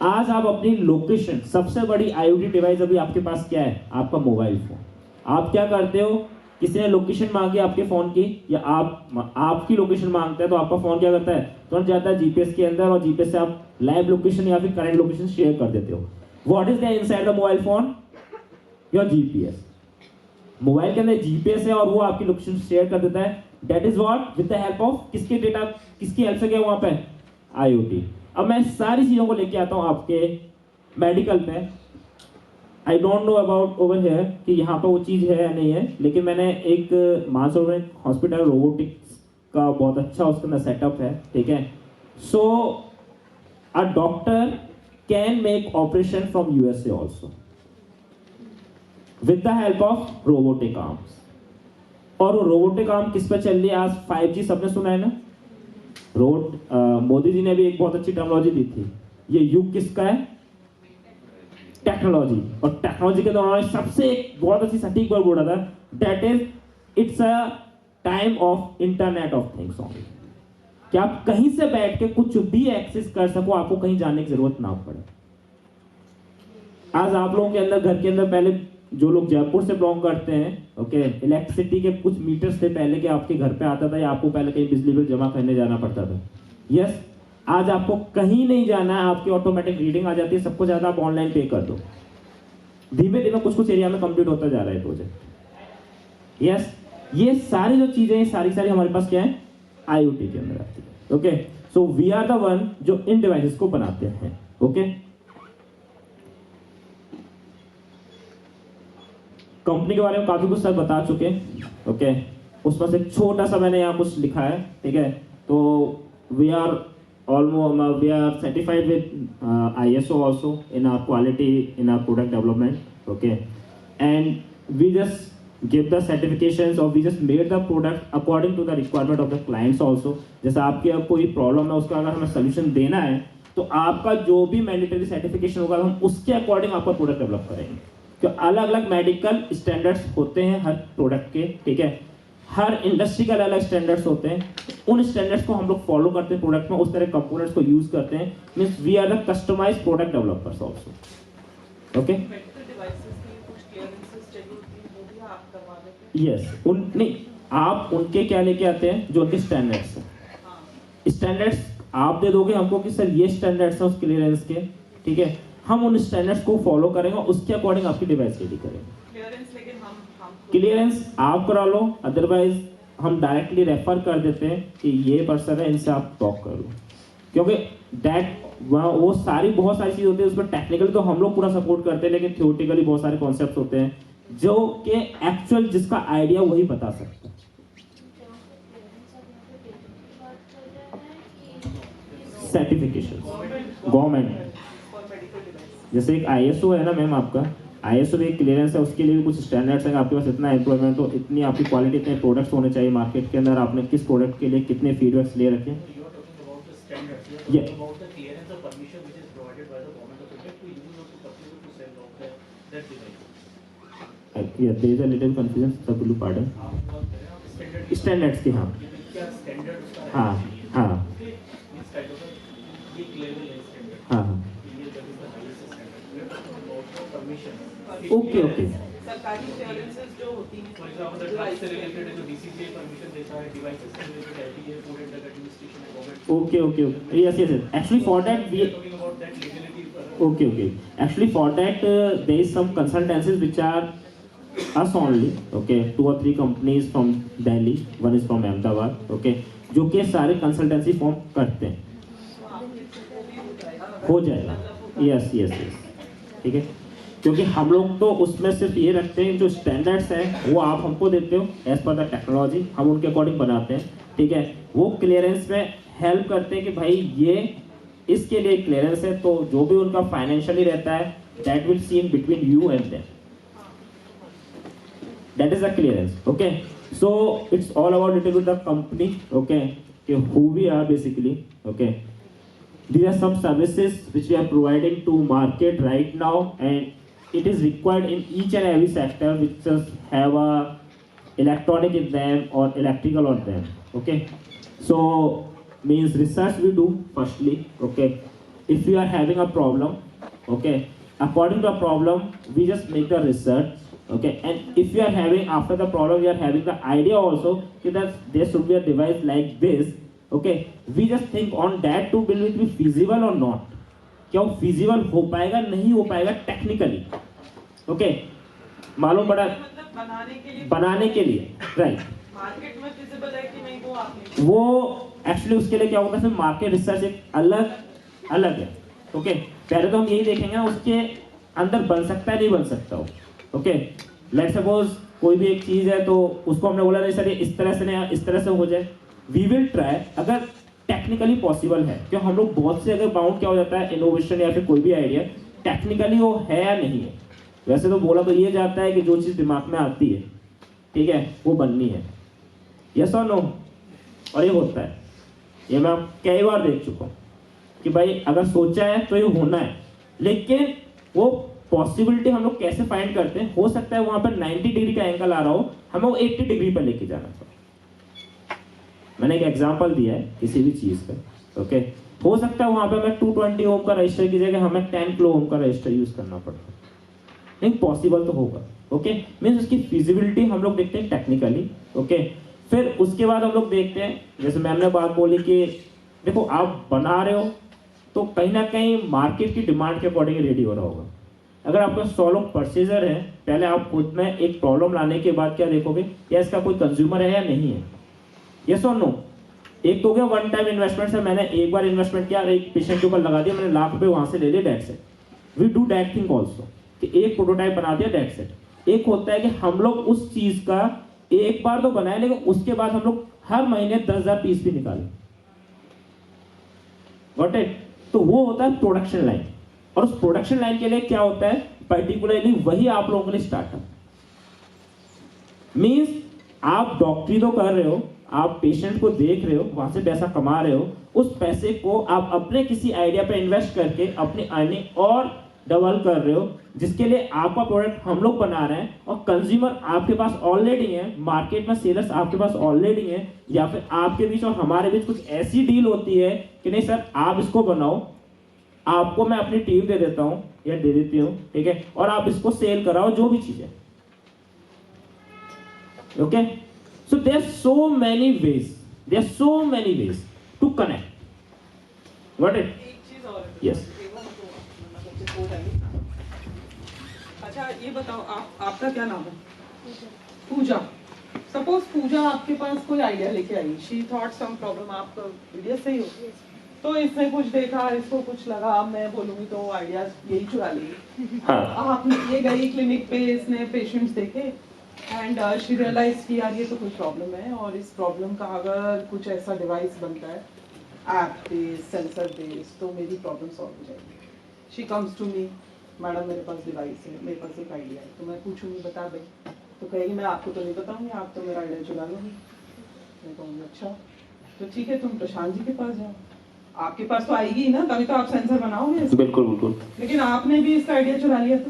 आज आप अपनी लोकेशन, सबसे बड़ी IoT डिवाइस अभी आपके पास क्या है, आपका मोबाइल फोन. आप क्या करते हो, किसी ने लोकेशन मांगी आपके फोन की, या आपकी लोकेशन मांगता है, तो आपका फोन क्या करता है, तुरंत जाता है GPS के अंदर और GPS से आप लाइव लोकेशन या फिर करंट लोकेशन शेयर कर देते हो. What is there inside the mobile phone, your GPS. Mobile के अंदर GPS है और वो आपकी लोकेशन शेयर कर देता है. That is what, with the help of किसके डेटा, किसकी हेल्प से गया वहां पे, IoT. अब मैं सारी चीजों को लेके आता हूं आपके मेडिकल में. I don't know about over here कि यहाँ पर वो चीज़ है या नहीं है, लेकिन मैंने एक मानसरोवर हॉस्पिटल रोबोटिक्स का बहुत अच्छा उसके अंदर सेटअप है. ठीक है, so a doctor can make operation from USA also with the help of robotic arms. और वो रोबोटिक आर्म किस पे चल रही है आज, 5G सबने सुना है ना. मोदी जी ने भी एक बहुत अच्छी टेक्नोलॉजी दी थी. ये युग किसका है, टेक्नोलॉजी. और टेक्नोलॉजी के दौरान सबसे एक बहुत अच्छी सटीक वर्ड बोला था, that is it's a time of internet of things only. कि आप कहीं से बैठ के कुछ भी एक्सेस कर सको, आपको कहीं जाने की जरूरत ना पड़े. आज आप लोगों के अंदर, घर के अंदर, पहले जो लोग जयपुर से बिलोंग करते हैं, ओके, इलेक्ट्रिसिटी के कुछ मीटर्स से पहले कि आपके घर पे आता था या आपको पहले कहीं बिजली बिल जमा करने जाना पड़ता था. यस, आज आपको कहीं नहीं जाना है, आपकी ऑटोमेटिक रीडिंग आ जाती है, सबको ज्यादा आप ऑनलाइन पे कर दो. धीमे धीमे कुछ कुछ एरिया में कंप्लीट होता जा रहा है प्रोजेक्ट. यस, ये सारी जो चीजें सारी हमारे पास क्या है, IoT के अंदर आती है. Okay, so we are the one जो इन डिवाइसेस को बनाते हैं. ओके, कंपनी के बारे में काफी कुछ सर बता चुके. ओके, उसमें से छोटा सा मैंने यहाँ कुछ लिखा है. ठीक है, तो we are certified with ISO also in our quality, in our product development. Okay, and we just give the certifications or we just made the product according to the requirement of the clients also. जैसे आपके अब कोई प्रॉब्लम है उसका अगर हमें सोल्यूशन देना है तो आपका जो भी मैंडेटरी सर्टिफिकेशन होगा हम उसके अकॉर्डिंग आपका प्रोडक्ट डेवलप करेंगे. तो अलग अलग मेडिकल स्टैंडर्ड्स होते हैं हर प्रोडक्ट के. ठीक है, हर इंडस्ट्री के अलग अलग स्टैंडर्ड्स होते हैं. उन स्टैंडर्ड्स को हम लोग फॉलो करते हैं प्रोडक्ट में, उस तरह कंपोनेंट्स को यूज करते हैं. Means we are the customized product developers also. Okay, yes, उन नहीं आप उनके क्या लेके आते हैं, जो उनके स्टैंडर्ड्स हैं। स्टैंडर्ड्स आप दे दोगे हमको कि सर ये स्टैंडर्ड्स हैं उस क्लियरेंस के, ठीक है, हम उन स्टैंडर्ड्स को फॉलो करेंगे, उसके अकॉर्डिंग आपकी डिवाइस रेडी करेंगे। क्लियरेंस आप करा लो, अदरवाइज हम डायरेक्टली रेफर कर देते हैं कि ये पर्सन है, इनसे आप टॉक कर लो, क्योंकि दैट वो सारी बहुत सारी चीज़ होती है उसमें। टेक्निकली तो हम लोग पूरा सपोर्ट करते हैं, लेकिन थियोरेटिकली बहुत सारे कॉन्सेप्ट्स होते हैं जो कि एक्चुअल जिसका आइडिया वही बता सकता है। सर्टिफिकेशन गवर्नमेंट, जैसे एक ISO है ना मैम, आपका ISO भी एक क्लियरेंस है, उसके लिए भी कुछ स्टैंडर्ड्स हैं। आपके पास इतना एम्प्लॉयमेंट हो, इतनी आपकी क्वालिटी, इतने प्रोडक्ट्स होने चाहिए मार्केट के अंदर, आपने किस प्रोडक्ट के लिए कितने फीडबैक्स ले रखे। there is a little confusion, sir, will you pardon? Standards के, हाँ हाँ हाँ हाँ हाँ, ओके ओके सरकारी क्लियरेंसेस जो होती हैं, फॉर एग्जांपल डिवाइस से रिलेटेड है, जो DCGI परमिशन देता है, डिवाइसेस से related LTE, food and drug administration, government. Okay yes actually for that we okay actually for that there is some consultancies which are us only, okay, 2 or 3 companies from Delhi, one is from Ahmedabad, okay, जो कि सारे कंसल्टेंसी फॉर्म करते हैं, हो जाएगा। यस ठीक है, क्योंकि हम लोग तो उसमें सिर्फ ये रखते हैं जो स्टैंडर्ड्स हैं वो आप हमको देते हो एज पर द टेक्नोलॉजी, हम उनके अकॉर्डिंग बनाते हैं, ठीक है। वो क्लियरेंस में हेल्प करते हैं कि भाई ये इसके लिए क्लियरेंस है, तो जो भी उनका फाइनेंशियली रहता है that will see in between you and them, that is the clearance, okay. So it's all about little bit the company, okay, कि who we are basically, okay. These are some services which we are providing to market right now, and it is required in each and every sector which just have a electronic in them or electrical on them, okay. So means research we do firstly, okay. If we are having a problem, okay, according to the problem we just make the research, okay. And if we are having, after the problem we are having the idea also that there should be a device like this, okay, we just think on that to will it be feasible or not, क्या वो feasible हो पाएगा नहीं हो पाएगा टेक्निकली, ओके, मालूम पड़ा, मतलब बनाने के लिए राइट, मार्केट में feasible है कि नहीं वो एक्चुअली उसके लिए क्या होता है, फिर मार्केट रिसर्च एक अलग है, ओके। पहले तो हम यही देखेंगे ना उसके अंदर बन सकता है नहीं बन सकता हो, ओके। लेट्स सपोज कोई भी एक चीज है तो उसको हमने बोला नहीं सर ये इस तरह से नहीं इस तरह से हो जाए, वी विल ट्राई अगर टेक्निकली पॉसिबल है, क्यों हम लोग बहुत से अगर बाउंड क्या हो जाता है इनोवेशन या फिर कोई भी आइडिया टेक्निकली वो है या नहीं है। वैसे तो बोला तो ये जाता है कि जो चीज़ दिमाग में आती है, ठीक है, वो बननी है, यस और नो, और ये होता है, ये मैं कई बार देख चुका हूँ कि भाई अगर सोचा है तो ये होना है, लेकिन वो पॉसिबिलिटी हम लोग कैसे फाइंड करते हैं, हो सकता है वहाँ पर 90 डिग्री का एंगल आ रहा हो, हमें वो 80 डिग्री पर लेके जाना चाहिए। मैंने एक एग्जांपल दिया है किसी भी चीज़ का, ओके, हो सकता है वहाँ पे मैं 220 ओम का रजिस्टर की जगह हमें 10 किलो ओम का रजिस्टर यूज करना पड़ता है, नहीं पॉसिबल तो होगा, ओके। मीन्स उसकी फिजिबिलिटी हम लोग देखते हैं टेक्निकली, ओके। फिर उसके बाद हम लोग देखते हैं, जैसे मैम ने बात बोली कि देखो आप बना रहे हो तो कहीं ना कहीं मार्केट की डिमांड के अकॉर्डिंग रेडी हो रहा होगा। अगर आपका 100 लोग परचेजर है, पहले आप खुद में एक प्रॉब्लम लाने के बाद क्या देखोगे, या इसका कोई कंज्यूमर है या नहीं है, यस और नो। एक तो हो गया वन टाइम इन्वेस्टमेंट है, मैंने एक बार इन्वेस्टमेंट किया, एक पेशेंट के ऊपर लगा दिया, मैंने लाख रुपए वहां से ले लिए, date set. We do that thing also कि एक प्रोटोटाइप बना दिया, डेट सेट। एक होता है कि हम लोग उस चीज का एक बार तो बनाए, लेकिन उसके बाद हम लोग हर महीने 10,000 पीस भी निकाले, गॉट इट। तो वो होता है प्रोडक्शन लाइन, और उस प्रोडक्शन लाइन के लिए क्या होता है पर्टिकुलरली, वही आप लोगों के लिए स्टार्टअप मीन्स आप डॉक्टरी तो कर रहे हो, आप पेशेंट को देख रहे हो, वहां से पैसा कमा रहे हो, उस पैसे को आप अपने किसी आइडिया पे इन्वेस्ट करके अपनी अर्निंग और डबल कर रहे हो, जिसके लिए आपका प्रोडक्ट हम लोग बना रहे हैं और कंज्यूमर आपके पास ऑलरेडी है, मार्केट में सेलर्स आपके पास ऑलरेडी है, या फिर आपके बीच और हमारे बीच कुछ ऐसी डील होती है कि नहीं सर आप इसको बनाओ, आपको मैं अपनी टीम दे देता हूं या दे देती हूं, ठीक है, और आप इसको सेल कराओ, जो भी चीज है, okay. So there are so many ways. There are so many ways to connect. Got it? Yes. अच्छा ये बताओ आपका क्या नाम है? पूजा। सपोज पूजा आपके पास कोई आइडिया लेके आई, शी थॉट सम प्रॉब्लम, आप वीडियो से ही हो, तो इसने कुछ देखा, इसको कुछ लगा, मैं बोलूंगी तो आइडिया यही चुरा लेगी। हाँ। आप ये गई क्लिनिक पे, इसने पेशेंट्स देखे एंड शी रियलाइज कि यार ये तो कोई प्रॉब्लम है, और इस प्रॉब्लम का अगर कुछ ऐसा डिवाइस बनता है ऐप बेस्ड, सेंसर बेस्ड, तो मेरी प्रॉब्लम सॉल्व हो जाएगी। She comes to me, madam मेरे पास डिवाइस है, मेरे पास एक आइडिया है, तो मैं पूछूंगी बता भाई, तो कहेगी मैं आपको तो नहीं बताऊंगी, आप तो मेरा आइडिया चुरा लोगी। मैं कहूँगी अच्छा तो ठीक है, तुम प्रशांत जी के पास जाओ, आपके पास तो आएगी ना, तभी तो आप सेंसर बनाओगे। बिल्कुल बिल्कुल। लेकिन आपने भी इसका आइडिया चुरा लिया तो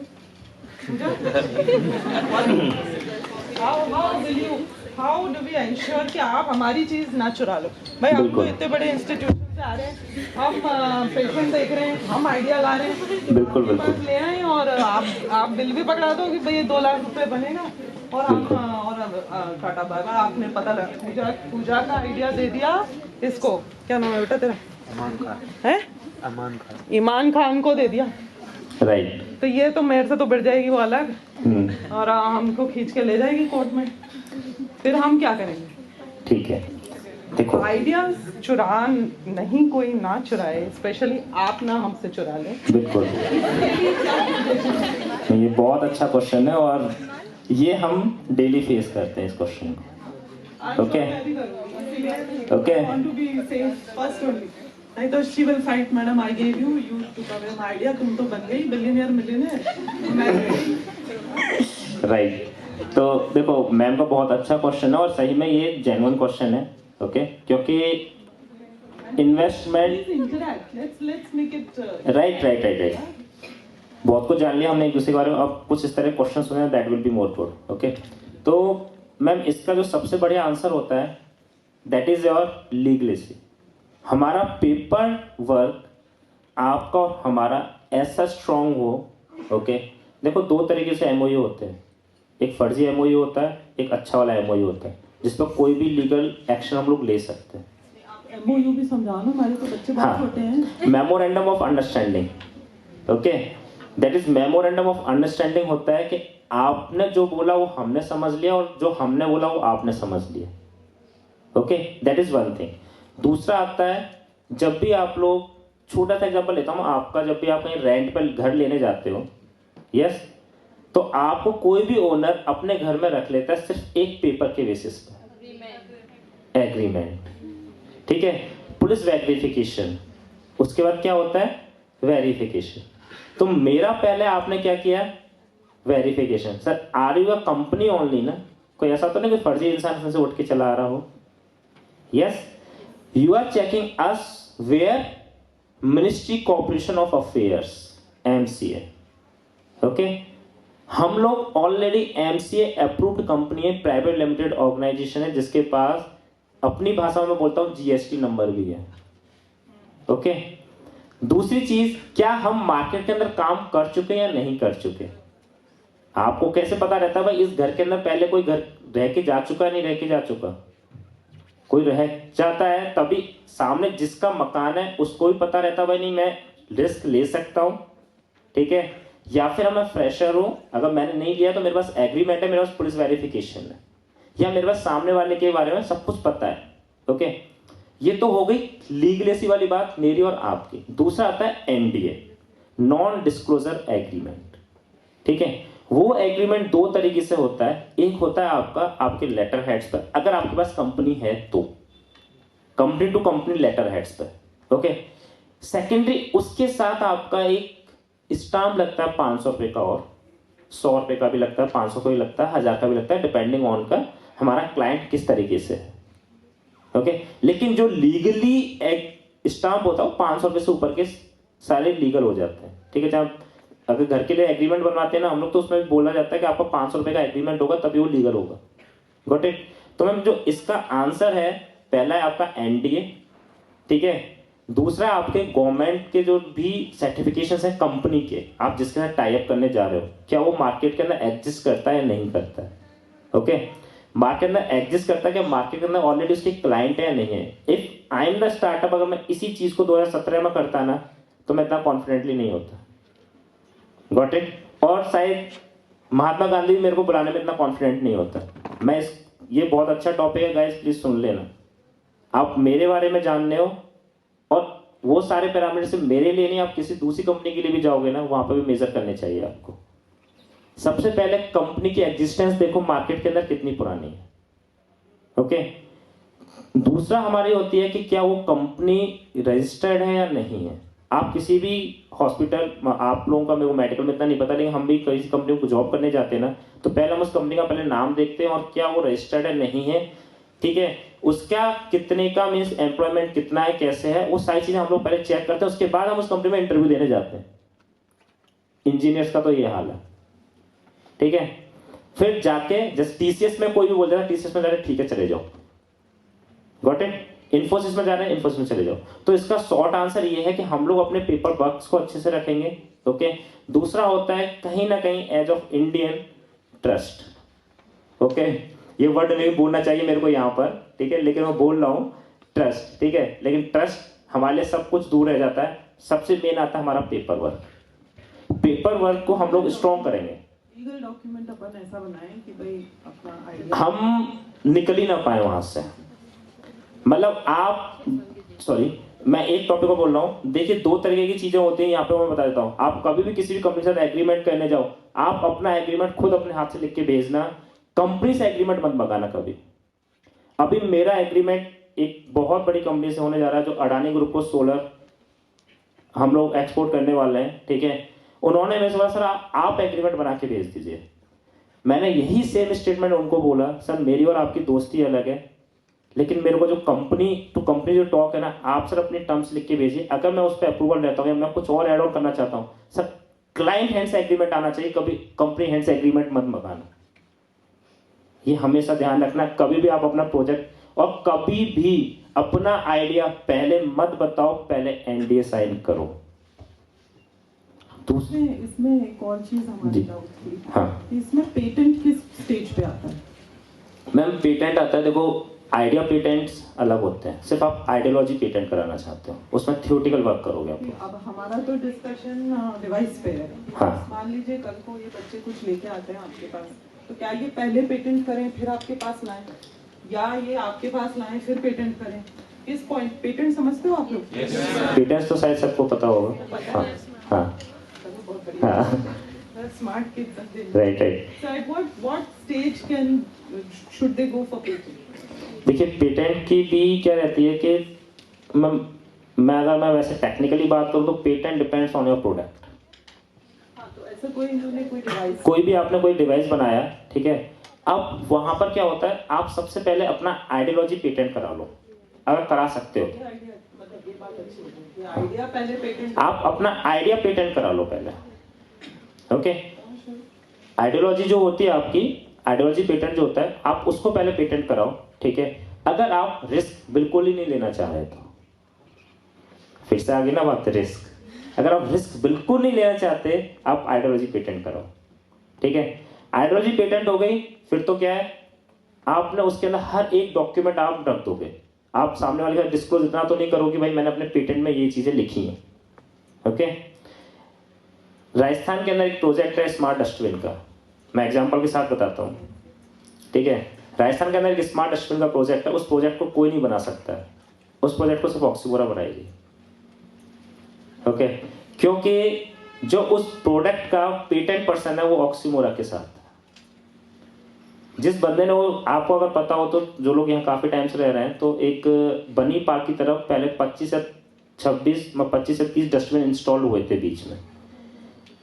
हाउ डू वी एंश्योर कि आप हमारी चीज ना चुरा लो? भाई हम तो इतने बड़े इंस्टीट्यूशन से आ रहे हैं, हम पेशेंट देख रहे हैं, हम आइडिया ला रहे हैं, बिल्कुल बिल्कुल ले आए और आप बिल भी पकड़ा दो कि भाई ये 2 लाख रुपए बनेगा, और हम और टाटा बाय बाय। आपने पता लगा पूजा का आइडिया दे दिया इसको, क्या नाम है बेटा तेरा? ईमान खान को दे दिया, राइट। तो ये तो मेरे से तो बढ़ जाएगी वो अलग, और हमको खींच के ले जाएगी कोर्ट में, फिर हम क्या करेंगे? ठीक है, देखो आइडियाज चुरा नहीं, कोई ना चुराए, स्पेशली आप ना हमसे चुरा ले। बिल्कुल, ये बहुत अच्छा क्वेश्चन है और ये हम डेली फेस करते हैं इस क्वेश्चन को। ओके ओके, नहीं तो she will fight, madam I gave you, you took away my idea, तुम तो बन गई बिलियनियर मिलियनियर। राइट। तो देखो मैम का बहुत अच्छा क्वेश्चन है और सही में ये जेन्युइन क्वेश्चन है। ओके, क्योंकि इन्वेस्टमेंट राइट बहुत कुछ जान लिया हमने एक दूसरे के बारे में, अब कुछ इस तरह क्वेश्चन सुने, that will be more good. Okay, तो मैम इसका जो सबसे बढ़िया आंसर होता है दैट इज योर लीगलेसी। हमारा पेपर वर्क आपका और हमारा ऐसा स्ट्रांग हो। ओके, देखो 2 तरीके से एमओयू होते हैं, एक फर्जी एमओयू होता है, एक अच्छा वाला एमओयू होता है जिस पर कोई भी लीगल एक्शन हम लोग ले सकते हैं। एमओयू भी समझाओ ना, हमारे तो बच्चे बहुत छोटे हैं। Memorandum of understanding, okay, that is memorandum of understanding होता है कि आपने जो बोला वो हमने समझ लिया और जो हमने बोला वो आपने समझ लिया। Okay, that is one thing. दूसरा आता है जब भी आप लोग, छोटा सा एग्जांपल लेता हूँ आपका, जब भी आप कहीं रेंट पर घर लेने जाते हो, यस, तो आपको कोई भी ओनर अपने घर में रख लेता है सिर्फ एक पेपर के बेसिस पर, एग्रीमेंट, ठीक है, पुलिस वेरिफिकेशन, उसके बाद क्या होता है वेरिफिकेशन। तो मेरा पहले आपने क्या किया, verification. Sir are you a company only ना, कोई ऐसा तो नहीं कि फर्जी इंसान से उठ के चला आ रहा हो। Yes, you are checking us where Ministry Corporation of Affairs MCA, okay, हम लोग ऑलरेडी MCA अप्रूव्ड कंपनी है, प्राइवेट लिमिटेड ऑर्गेनाइजेशन है जिसके पास अपनी भाषा में बोलता हूँ GST नंबर भी है। ओके, दूसरी चीज, क्या हम मार्केट के अंदर काम कर चुके या नहीं कर चुके? आपको कैसे पता रहता है भाई इस घर के अंदर पहले कोई घर रह के जा चुका है, नहीं रह के जा चुका? कोई रह जाता है तभी सामने जिसका मकान है उसको भी पता रहता है भाई नहीं मैं रिस्क ले सकता हूँ, ठीक है, या फिर मैं फ्रेशर हूँ, अगर मैंने नहीं लिया तो मेरे पास एग्रीमेंट है, मेरे पास पुलिस वेरिफिकेशन है, या मेरे पास सामने वाले के बारे में सब कुछ पता है। ओके, ये तो हो गई लीगलेसी वाली बात मेरी और आपकी। दूसरा आता है NDA, नॉन डिस्क्लोजर एग्रीमेंट, ठीक है। वो एग्रीमेंट 2 तरीके से होता है, एक होता है आपका आपके लेटर हेड्स पर, अगर आपके पास कंपनी है तो company to company letter heads पर, ओके। सेकेंडरी उसके साथ आपका एक स्टाम्प लगता है 500 रुपये का, और 100 रुपये का भी लगता है, 500 का भी लगता है, 1000 का भी लगता है, डिपेंडिंग ऑन का हमारा क्लाइंट किस तरीके से है। ओके, लेकिन जो लीगली एक स्टाम्प होता है 500 रुपये से ऊपर के सारे लीगल हो जाते हैं, ठीक है। जब अगर घर के लिए एग्रीमेंट बनवाते हैं ना हम लोग, तो उसमें बोला जाता है कि आपका 500 रुपये का एग्रीमेंट होगा तभी वो लीगल होगा। Got it? तो मैम जो इसका आंसर है, पहला है आपका NDA, ठीक है, दूसरा आपके गवर्नमेंट के जो भी सर्टिफिकेशन है कंपनी के, आप जिसके साथ टाई अप करने जा रहे हो, क्या वो मार्केट के अंदर एग्जिस्ट करता है या नहीं करता है। ओके, मार्केट में एग्जिस्ट करता है कि मार्केट के अंदर ऑलरेडी उसके क्लाइंट है या नहीं है। If I am the startup, अगर मैं इसी चीज को 2017 में करता ना तो मैं इतना कॉन्फिडेंटली नहीं होता। Got it. और शायद महात्मा गांधी मेरे को बुलाने में इतना कॉन्फिडेंट नहीं होता। ये बहुत अच्छा टॉपिक है गाइस, प्लीज सुन लेना। आप मेरे बारे में जानने हो और वो सारे पैरामीटर से मेरे लिए नहीं, आप किसी दूसरी कंपनी के लिए भी जाओगे ना, वहां पर भी मेजर करने चाहिए आपको। सबसे पहले कंपनी की एग्जिस्टेंस देखो मार्केट के अंदर कितनी पुरानी है। ओके। दूसरा हमारी होती है कि क्या वो कंपनी रजिस्टर्ड है या नहीं है। आप किसी भी हॉस्पिटल, आप लोगों का मेरे को मेडिकल में इतना नहीं पता, लेकिन हम भी किसी कंपनी को जॉब करने जाते हैं ना, तो पहले हम उस कंपनी का पहले नाम देखते हैं और क्या वो रजिस्टर्ड है नहीं है, ठीक है। उसका कितने का मीन्स एम्प्लॉयमेंट कितना है, कैसे है, वो सारी चीजें हम लोग पहले चेक करते हैं। उसके बाद हम उस कंपनी में इंटरव्यू देने जाते हैं। इंजीनियर्स का तो ये हाल है, ठीक है। फिर जाके जैसे टीसीएस में कोई भी बोल देगा, टीसीएस में जाके ठीक है चले जाओ, गॉट इट। इन्फोसिस में जाना है, इन्फोसिस में चले जाओ। तो इसका शॉर्ट आंसर ये है कि हम लोग अपने पेपर वर्क्स को अच्छे से रखेंगे, ओके। दूसरा होता है कहीं ना कहीं age of Indian trust, okay. ये वर्ड नहीं बोलना चाहिए मेरे को यहाँ पर, ठीक है, लेकिन मैं बोल रहा हूँ ट्रस्ट, ठीक है। लेकिन ट्रस्ट हमारे लिए सब कुछ दूर रह जाता है। सबसे मेन आता है हमारा पेपर वर्क। पेपर वर्क को हम लोग स्ट्रॉन्ग करेंगे। लीगल डॉक्यूमेंट अपन ऐसा बनाएं कि भाई अपना आइडिया हम निकल ही ना पाए वहां से। मतलब आप, सॉरी मैं एक टॉपिक को बोल रहा हूँ। देखिए दो तरीके की चीजें होती हैं, यहाँ पे मैं बता देता हूँ। आप कभी भी किसी भी कंपनी के साथ एग्रीमेंट करने जाओ, आप अपना एग्रीमेंट खुद अपने हाथ से लिख के भेजना, कंपनी से एग्रीमेंट मत मंगाना कभी। अभी मेरा एग्रीमेंट एक बहुत बड़ी कंपनी से होने जा रहा है, जो अडानी ग्रुप को सोलर हम लोग एक्सपोर्ट करने वाले हैं, ठीक है। उन्होंने मेरे से बोला सर आप एग्रीमेंट बना के भेज दीजिए। मैंने यही सेम स्टेटमेंट उनको बोला, सर मेरी और आपकी दोस्ती अलग है, लेकिन मेरे को जो कंपनी टू कंपनी जो टॉक है ना, आप सर अपनी टर्म्स लिख के भेजिए। अगर मैं उस पर अप्रूवल रहता हूँ या मैं कुछ और ऐड ऑन करना चाहता हूँ, सर क्लाइंट हैंड से एग्रीमेंट आना चाहिए, कभी कंपनी हैंड से एग्रीमेंट मत मंगाना। ये हमेशा ध्यान रखना। कभी भी आप अपना प्रोजेक्ट और कभी भी अपना आइडिया पहले मत बताओ, पहले एनडीए साइन करो। इसमें एक और चीज हमारी डाउट थी। हाँ, इसमें पेटेंट किस स्टेज पे आता है? मैम पेटेंट आता है, देखो आइडिया पेटेंट्स अलग होते हैं। सिर्फ आप आइडियोलॉजी पेटेंट कराना चाहते हो, उसमें थियोरेटिकल वर्क करोगे आप। अब हमारा तो डिस्कशन डिवाइस पे है। हाँ। मान लीजिए कल को ये बच्चे कुछ लेके आते हैं आपके पास, तो क्या ये पहले पेटेंट करें फिर आपके पास लाएं, या ये आपके पास लाएं फिर पेटेंट करें? किस पॉइंट पेटेंट समझते हो आप लोग? पेटेंट्स तो शायद सबको पता होगा। हाँ हाँ हाँ, smart kids. Right right. So at what stage should they go for patent? देखिए पेटेंट की भी क्या रहती है कि मैं वैसे टेक्निकली बात करूँ तो patent depends on your product. हाँ, तो ऐसा कोई इन्होंने कोई डिवाइस, कोई भी आपने कोई डिवाइस बनाया, ठीक है, अब वहां पर क्या होता है, आप सबसे पहले अपना आइडियोलॉजी पेटेंट करा लो, अगर करा सकते हो। मतलब ये बात अच्छी है, आइडिया पहले पेटेंट, आप अपना आइडिया पेटेंट करा लो पहले, ओके। आइडियोलॉजी जो होती है आपकी, आइडियोलॉजी पेटेंट जो होता है, आप उसको पहले पेटेंट कराओ, ठीक है। अगर आप रिस्क बिल्कुल ही नहीं लेना चाह रहे तो, फिर से आगे ना बात, रिस्क, अगर आप रिस्क बिल्कुल नहीं लेना चाहते, आप आइडियोलॉजी पेटेंट कराओ, ठीक है। आइडियोलॉजी पेटेंट हो गई, फिर तो क्या है, आपने उसके अंदर हर एक डॉक्यूमेंट आप रख दोगे। आप सामने वाले का डिस्क्लोज इतना तो नहीं करोगे भाई मैंने अपने पेटेंट में ये चीजें लिखी हैं, ओके। राजस्थान के अंदर एक प्रोजेक्ट है स्मार्ट डस्टबिन का, मैं एग्जांपल के साथ बताता हूँ, ठीक है। राजस्थान के अंदर एक स्मार्ट डस्टबिन का प्रोजेक्ट है, उस प्रोजेक्ट को कोई नहीं बना सकता है, उस प्रोजेक्ट को सिर्फ ऑक्सीमोरा बनाएगी, ओके। क्योंकि जो उस प्रोडक्ट का पेटेंट पर्सन है वो ऑक्सीमोरा के साथ है। जिस बंदे ने वो, आपको अगर पता हो तो, जो लोग यहाँ काफी टाइम से रह रहे हैं, तो एक बनी पार्क की तरफ पहले 25 से 30 डस्टबिन इंस्टॉल हुए थे बीच में,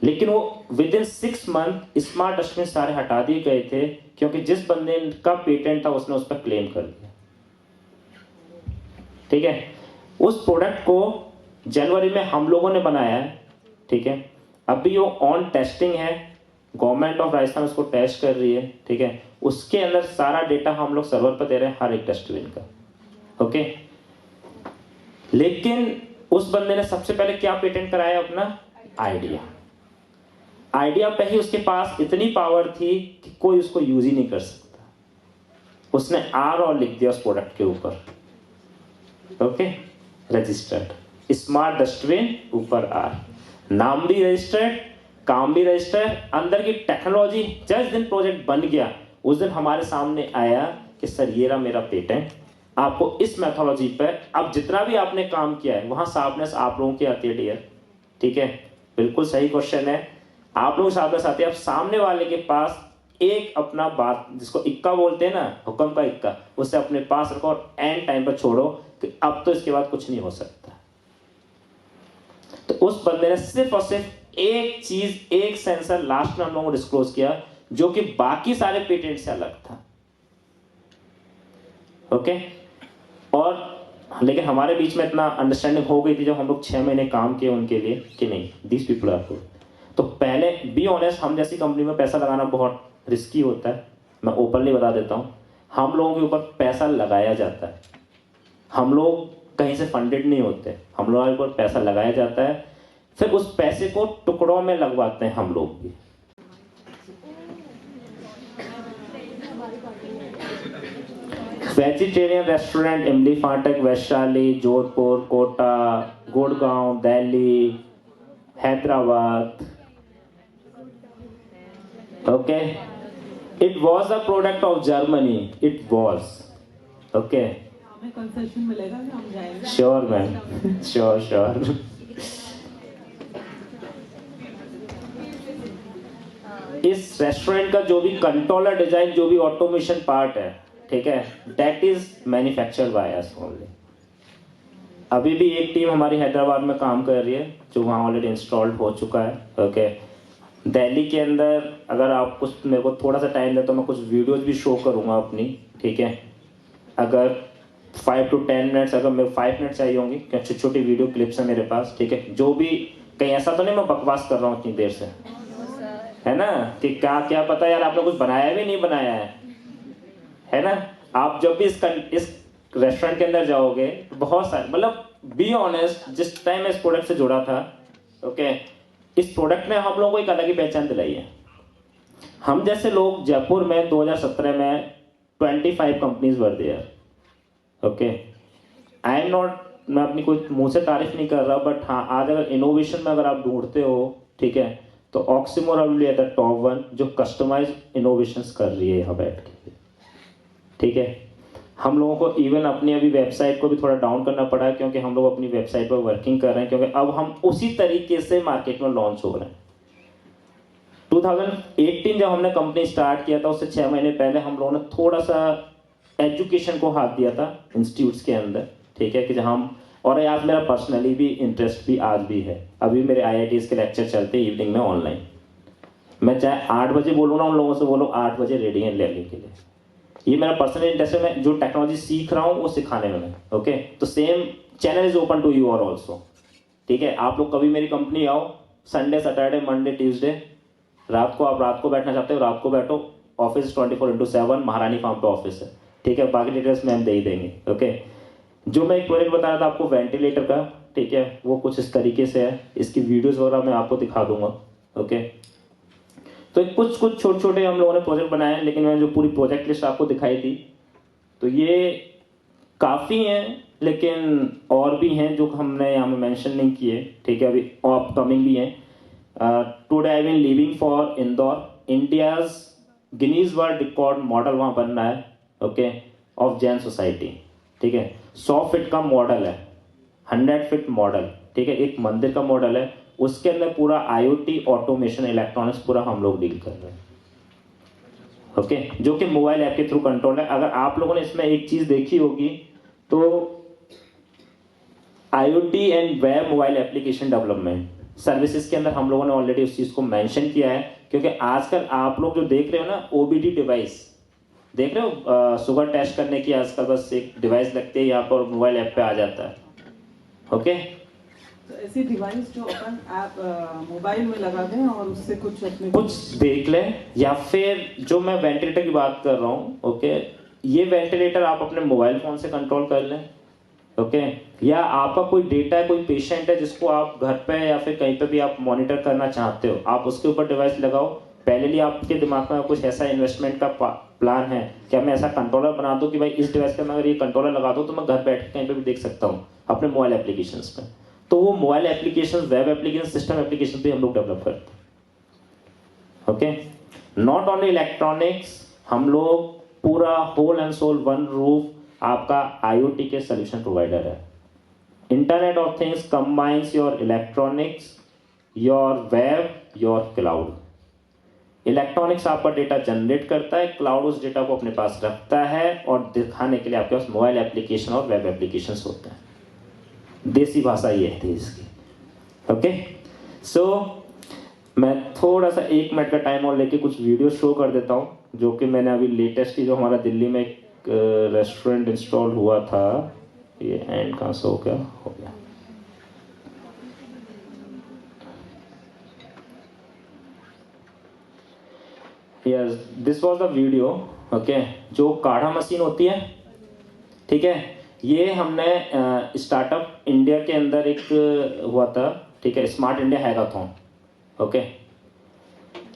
लेकिन वो with in 6 month smart dustbin सारे हटा दिए गए थे, क्योंकि जिस बंदे का पेटेंट था उसने उस पर क्लेम कर दिया, ठीक है। उस प्रोडक्ट को जनवरी में हम लोगों ने बनाया है, ठीक है। अभी वो ऑन टेस्टिंग है, गवर्नमेंट ऑफ राजस्थान उसको टेस्ट कर रही है, ठीक है। उसके अंदर सारा डेटा हम लोग सर्वर पर दे रहे हैं हर एक डस्टबिन का, ओके। लेकिन उस बंदे ने सबसे पहले क्या पेटेंट कराया, अपना आइडिया। आइडिया पे ही उसके पास इतनी पावर थी कि कोई उसको यूज ही नहीं कर सकता, उसने आर और लिख दिया उस प्रोडक्ट के ऊपर, ओके, रजिस्टर्ड। स्मार्ट डस्टबिन ऊपर आर, नाम भी रजिस्टर्ड, काम भी रजिस्टर्ड, अंदर की टेक्नोलॉजी। जिस दिन प्रोजेक्ट बन गया उस दिन हमारे सामने आया कि सर ये रहा मेरा पेटेंट, आपको इस मेथोलॉजी पर अब जितना भी आपने काम किया है वहां शार्पनेस आप लोगों की आती है डियर, ठीक है, बिल्कुल सही क्वेश्चन है। आप लोग शार्पनेस आती है, अब सामने वाले के पास एक अपना बात जिसको इक्का बोलते हैं ना, हुक्म का इक्का, उसे अपने पास रखो और एंड टाइम पर छोड़ो कि अब तो इसके बाद कुछ नहीं हो सकता। तो उस बंदे ने सिर्फ और सिर्फ एक चीज, एक सेंसर लास्ट में हम लोगों को डिस्क्लोज किया जो कि बाकी सारे पेटेंट से अलग था, ओके। और लेकिन हमारे बीच में इतना अंडरस्टैंडिंग हो गई थी जब हम लोग 6 महीने काम किए उनके लिए कि नहीं, दिस पीपल आर गुड। तो पहले बी ऑनेस्ट, हम जैसी कंपनी में पैसा लगाना बहुत रिस्की होता है, मैं ओपनली बता देता हूँ। हम लोगों के ऊपर पैसा लगाया जाता है, हम लोग कहीं से फंडेड नहीं होते, हम लोगों के ऊपर पैसा लगाया जाता है, फिर उस पैसे को टुकड़ों में लगवाते हैं हम लोग भी। Vegetarian restaurant Imli Phatak, Vaishali, Jodhpur, Kota, Gurgaon, Delhi, Hyderabad, okay. It was a product of Germany, it was, okay. हमें कंसेशन मिलेगा कि हम जाएंगे? Sure ma'am, sure sure. इस रेस्टोरेंट का जो भी कंट्रोलर डिजाइन, जो भी ऑटोमेशन पार्ट है, ठीक है, that is manufactured by us only. अभी भी एक टीम हमारी हैदराबाद में काम कर रही है जो वहाँ ऑलरेडी इंस्टॉल्ड हो चुका है, ओके। दिल्ली के अंदर अगर आप कुछ मेरे को थोड़ा सा टाइम दे तो मैं कुछ वीडियोज भी शो करूँगा अपनी, ठीक है। अगर 5 to 10 मिनट्स, अगर मेरे 5 मिनट चाहिए होंगे, क्या छोटी छोटी वीडियो क्लिप्स है मेरे पास, ठीक है। जो भी कहीं ऐसा तो नहीं मैं बकवास कर रहा हूँ इतनी देर से, है ना, कि क्या क्या पता यार आपने कुछ बनाया भी नहीं बनाया है ना। आप जब भी इस रेस्टोरेंट के अंदर जाओगे तो बहुत सारे, मतलब बी ऑनेस्ट, जिस टाइम मैं इस प्रोडक्ट से जुड़ा था, ओके, इस प्रोडक्ट ने हम लोगों को एक अलग ही पहचान दिलाई है। हम जैसे लोग जयपुर में 2017 में 25 companies were there, okay. I am not, मैं अपनी कोई मुंह से तारीफ नहीं कर रहा, बट हाँ, आज अगर इनोवेशन में अगर आप ढूंढते हो, ठीक है, तो Oxymore will be at the top 1 जो कस्टमाइज इनोवेशंस कर रही है यहाँ बैठ के, ठीक है। हम लोगों को इवन अपनी अभी वेबसाइट को भी थोड़ा डाउन करना पड़ा क्योंकि हम लोग अपनी वेबसाइट पर वर्किंग कर रहे हैं, क्योंकि अब हम उसी तरीके से मार्केट में लॉन्च हो रहे हैं। 2018 जब हमने कंपनी स्टार्ट किया था, उससे 6 महीने पहले हम लोगों ने थोड़ा सा एजुकेशन को हाथ दिया था इंस्टीट्यूट्स के अंदर, ठीक है, कि जहाँ हम, और आज मेरा पर्सनली भी इंटरेस्ट भी आज भी है, अभी मेरे IITs के लेक्चर चलते हैं इवनिंग में ऑनलाइन। मैं चाहे 8 बजे बोलूँ ना, उन लोगों से बोलो 8 बजे रेडी हैं लेने के लिए। ये मेरा पर्सनल इंटरेस्ट है, मैं जो टेक्नोलॉजी सीख रहा हूँ वो सिखाने में मैं, ओके। तो same channel is open to you और ऑल्सो, ठीक है। आप लोग कभी मेरी कंपनी आओ, संडे, सैटरडे, मंडे, ट्यूसडे, रात को आप रात को बैठना चाहते हो रात को बैठो, ऑफिस 24/7 महारानी फार्म पे ऑफिस है, ठीक है। बाकी डिटेल्स में हम दे ही देंगे, ओके। जो मैं एक प्रोजेक्ट बता रहा था आपको वेंटिलेटर का, ठीक है, वो कुछ इस तरीके से है, इसकी वीडियोस वगैरह मैं आपको दिखा दूंगा, ओके। तो कुछ छोटे छोटे हम लोगों ने प्रोजेक्ट बनाए हैं, लेकिन मैंने जो पूरी प्रोजेक्ट लिस्ट आपको दिखाई थी, तो ये काफ़ी हैं, लेकिन और भी हैं जो हमने यहाँ में मेंशन नहीं किए, ठीक है, अभी अपकमिंग भी हैं। Today I will leaving for Indore, India's Guinness world record model वहाँ बन रहा है, ओके, ऑफ जैन सोसाइटी, ठीक है। 100 फीट का मॉडल है, 100 फीट मॉडल, ठीक है, एक मंदिर का मॉडल है, उसके अंदर पूरा IoT ऑटोमेशन इलेक्ट्रॉनिक्स पूरा हम लोग डील कर रहे हैं, ओके, जो कि मोबाइल ऐप के थ्रू कंट्रोल है। अगर आप लोगों ने इसमें एक चीज देखी होगी तो IoT and web mobile application development services के अंदर हम लोगों ने ऑलरेडी उस चीज को मेंशन किया है, क्योंकि आजकल आप लोग जो देख रहे हो ना OBD डिवाइस देख रहे हो, शुगर टेस्ट करने की आजकल बस एक डिवाइस लगती है यहाँ पर, मोबाइल ऐप पे आ जाता है, ओके। तो ऐसी डिवाइस जो अपन ऐप मोबाइल में लगा दें और उससे कुछ अपने कुछ देख लें, या फिर जो मैं वेंटिलेटर की बात कर रहा हूँ, ओके, ये वेंटिलेटर आप अपने मोबाइल फोन से कंट्रोल कर लें, ओके। या आपका कोई डेटा है, कोई पेशेंट है जिसको आप घर पे या फिर कहीं पे भी आप मॉनिटर करना चाहते हो, आप उसके ऊपर डिवाइस लगाओ, पहले आपके दिमाग में कुछ ऐसा इन्वेस्टमेंट का प्लान है कि मैं ऐसा कंट्रोलर बना दूं कि भाई इस डिवाइस पे मैं अगर ये कंट्रोलर लगा दूं तो मैं घर बैठ के कहीं पे भी देख सकता हूं अपने मोबाइल एप्लीकेशंस पे। तो वो mobile application, web application, system application भी हम लोग डेवलप करते हैं। ओके, नॉट ओनली इलेक्ट्रॉनिक्स, हम लोग पूरा whole and sole one roof आपका IoT के सोल्यूशन प्रोवाइडर है। Internet of things combines your electronics, your web, your cloud. Electronics आपका डेटा जनरेट करता है, क्लाउड उस डेटा को अपने पास रखता है और दिखाने के लिए आपके पास मोबाइल एप्लीकेशन और वेब एप्लीकेशंस होते हैं। देसी भाषा ये थी इसकी। ओके, सो मैं थोड़ा सा 1 मिनट का टाइम और लेके कुछ वीडियो शो कर देता हूँ, जो कि मैंने अभी लेटेस्ट ही जो हमारा दिल्ली में एक रेस्टोरेंट इंस्टॉल हुआ था। ये एंड कहाँ से हो गया। Yes, this was the video, okay, जो काढ़ा मशीन होती है, ठीक है, ये हमने स्टार्टअप इंडिया के अंदर एक हुआ था, ठीक है, smart India hackathon. Okay,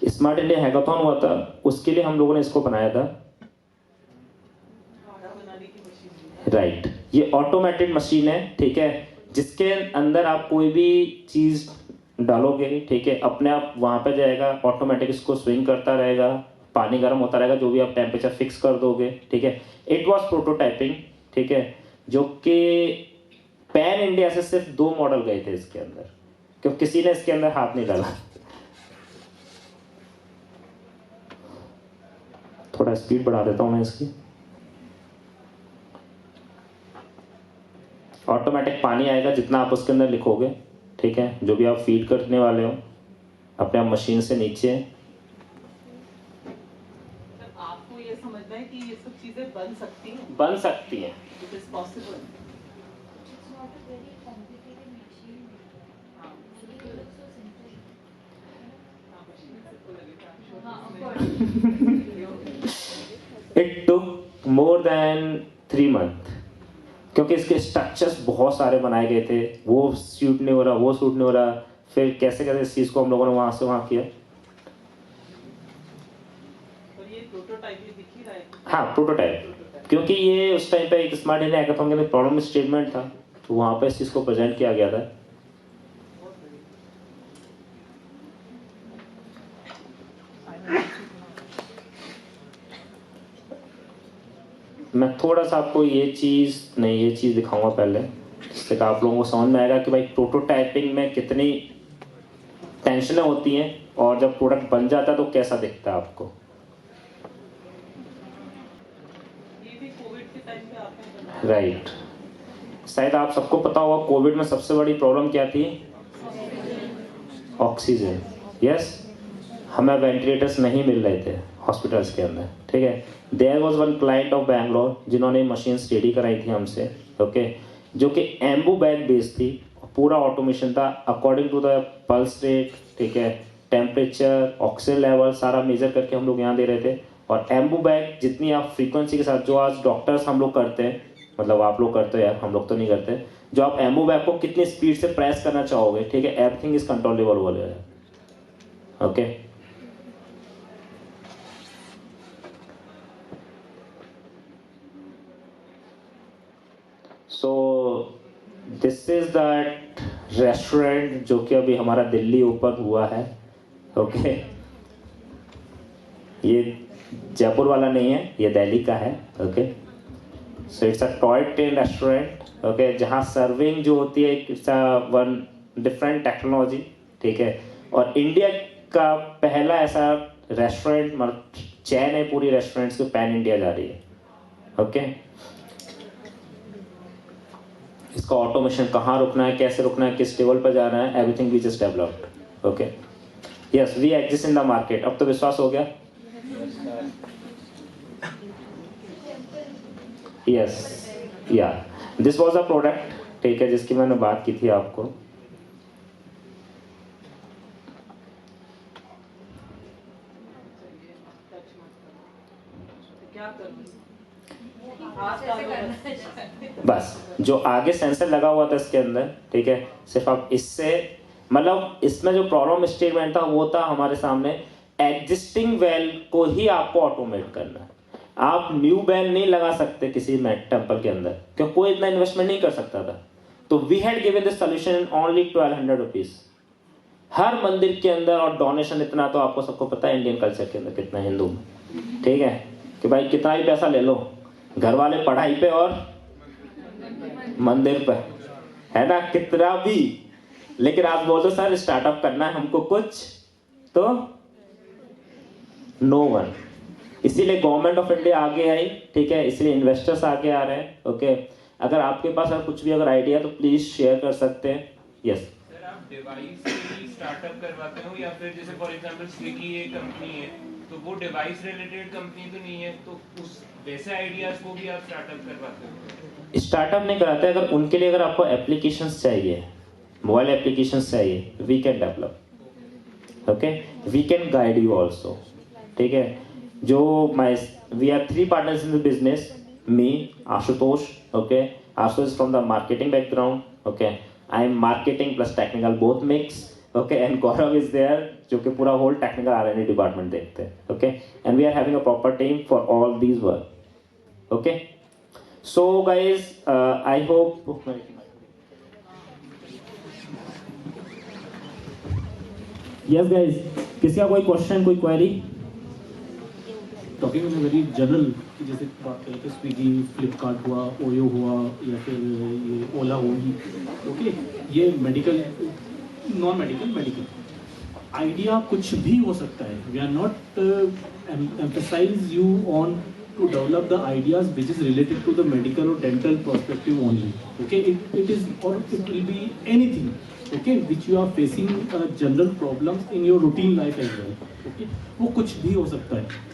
smart India hackathon हुआ था, उसके लिए हम लोगों ने इसको बनाया था। राइट, ये ऑटोमेटेड मशीन है, ठीक है, जिसके अंदर आप कोई भी चीज डालोगे, ठीक है, अपने आप वहां पे जाएगा, ऑटोमेटिक इसको स्विंग करता रहेगा, पानी गर्म होता रहेगा, जो भी आप टेम्परेचर फिक्स कर दोगे, ठीक है। इट वाज प्रोटोटाइपिंग, ठीक है, जो कि पैन इंडिया से सिर्फ 2 मॉडल गए थे इसके अंदर, क्योंकि किसी ने इसके अंदर हाथ नहीं डाला। थोड़ा स्पीड बढ़ा देता हूं मैं इसकी। ऑटोमेटिक पानी आएगा जितना आप उसके अंदर लिखोगे, ठीक है, जो भी आप फीड करने वाले हो अपने आप मशीन से नीचे। आपको ये समझना है कि ये सब चीजें बन सकती हैं। बन सकती हैं। It is possible. It took more than 3 months, क्योंकि इसके स्ट्रक्चर्स बहुत सारे बनाए गए थे, वो सूट नहीं हो रहा, वो सूट नहीं हो रहा, फिर कैसे कैसे इस चीज़ को हम लोगों ने वहाँ से वहाँ किया। और ये प्रोटोटाइप ही दिख ही रहा है। हाँ, प्रोटोटाइप, क्योंकि ये उस टाइम पे एक स्मार्ट इंडिया हैकाथॉन के अंदर प्रॉब्लम स्टेटमेंट था, तो वहाँ पे इस चीज़ को प्रेजेंट किया गया था। मैं थोड़ा सा आपको ये चीज़ दिखाऊंगा पहले, जिससे कि आप लोगों को समझ में आएगा कि भाई प्रोटोटाइपिंग में कितनी टेंशनें होती हैं और जब प्रोडक्ट बन जाता है तो कैसा दिखता है आपको। ये भी कोविड के टाइम पे आपने बनाया। राइट, शायद आप सबको पता होगा कोविड में सबसे बड़ी प्रॉब्लम क्या थी? ऑक्सीजन। यस, हमें वेंटिलेटर्स नहीं मिल रहे थे हॉस्पिटल्स के अंदर, ठीक है। There was one client of Bangalore जिन्होंने मशीन रेडी कराई थी हमसे, ओके, जो कि एम्बू बैग बेस्ड थी, पूरा ऑटोमेशन था according to the pulse rate, ठीक है, टेम्परेचर, ऑक्सीजन लेवल सारा मेजर करके हम लोग यहाँ दे रहे थे। और एम्बू बैग जितनी आप फ्रीक्वेंसी के साथ, जो आज डॉक्टर्स हम लोग करते हैं, मतलब आप लोग करते हो यार, हम लोग तो नहीं करते, जो आप एम्बू बैग को कितनी स्पीड से प्रेस करना चाहोगे, ठीक है, एवरीथिंग इज कंट्रोलेबल वाले है। Okay, so this is that restaurant जो कि अभी हमारा दिल्ली ओपन हुआ है। ओके, ये जयपुर वाला नहीं है, ये दिल्ली का है। Okay, so it's a toy train restaurant, okay, जहाँ सर्विंग जो होती है it's a one different technology, ठीक है। और इंडिया का पहला ऐसा रेस्टोरेंट, मतलब चैन है पूरी रेस्टोरेंट्स की, पैन इंडिया जा रही है। ओके, इसका ऑटोमेशन कहाँ रुकना है, कैसे रुकना है, किस टेबल पर जाना है, everything we just developed. Okay, yes, we exist in the market. अब तो विश्वास हो गया? यस, या दिस वाज अ प्रोडक्ट, ठीक है, जिसकी मैंने बात की थी आपको। क्या करूँ? बस जो आगे सेंसर लगा हुआ था इसके अंदर, ठीक है, सिर्फ आप इससे, मतलब इसमें जो प्रॉब्लम स्टेटमेंट था वो था हमारे सामने एग्जिस्टिंग वेल को ही आपको ऑटोमेट करना है। आप न्यू वेल नहीं लगा सकते किसी टेम्पल के अंदर, क्योंकि कोई इतना इन्वेस्टमेंट नहीं कर सकता था। तो we had given this solution in only 1200 rupees हर मंदिर के अंदर। और डोनेशन इतना तो आपको सबको पता है इंडियन कल्चर के अंदर कितना हिंदू में, ठीक है, कि भाई कितना भी पैसा ले लो, घर वाले पढ़ाई पे और मंदिर पे, है ना, कितना भी। लेकिन आप बोल दो सर स्टार्टअप करना है हमको कुछ, तो नो वन। इसीलिए गवर्नमेंट ऑफ इंडिया आगे आई, ठीक है, इसलिए इन्वेस्टर्स आगे आ रहे हैं। ओके, अगर आपके पास अगर कुछ भी अगर आइडिया तो प्लीज शेयर कर सकते हैं। यस सर, आप डिवाइस से स्टार्टअप करवाते हो या फिर जैसे फॉर एग्जांपल स्विगी एक कंपनी है तो वो डिवाइस रिलेटेड कंपनी तो नहीं है, तो उस वैसे आइडियाज को भी आप स्टार्टअप करवाते हो? स्टार्टअप नहीं कराते, अगर उनके लिए अगर आपको एप्लीकेशंस चाहिए, मोबाइल एप्लीकेशंस चाहिए, we can develop, okay, we can guide you also, ठीक है। जो we are 3 partners in the business, me, Ashutosh, okay, Ashutosh from the marketing background, okay, I am marketing plus technical both mix, okay, and Gaurav is there जो कि पूरा होल टेक्निकल R&D डिपार्टमेंट देखते हैं, okay, and we are having a proper team for all these work, okay. So guys I hope yes guys, किसी का कोई क्वेश्चन, कोई query? Talking in very general, जैसे बात करें तो स्विगी, फ्लिपकार्ट हुआ, ओयो हुआ, या फिर ये ओला होगी, ओके, ये medical, non medical, medical idea कुछ भी हो सकता है। We are not emphasize you on to develop the ideas which is related to the medical or dental perspective only, okay, it is, or it will be anything, okay, which you are facing general problems in your routine life as well, okay, वो कुछ भी हो सकता है।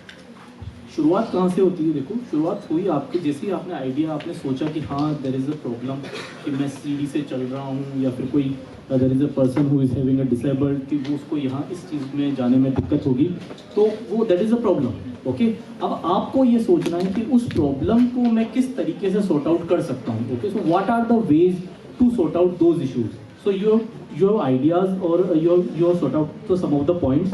शुरुआत कहाँ से होती है? देखो, शुरुआत हुई आपके, जैसे ही आपने आइडिया, आपने सोचा कि हाँ देयर इज़ अ प्रॉब्लम कि मैं सीढ़ी से चल रहा हूँ, या फिर कोई there is a person who is having a disabled, कि वो उसको यहाँ इस चीज़ में जाने में दिक्कत होगी, तो वो that is a problem, okay. अब आपको ये सोचना है कि उस प्रॉब्लम को मैं किस तरीके से सॉर्ट आउट कर सकता हूँ, okay. So what are the ways to sort out those issues? So your ideas और your sort out to some of the points,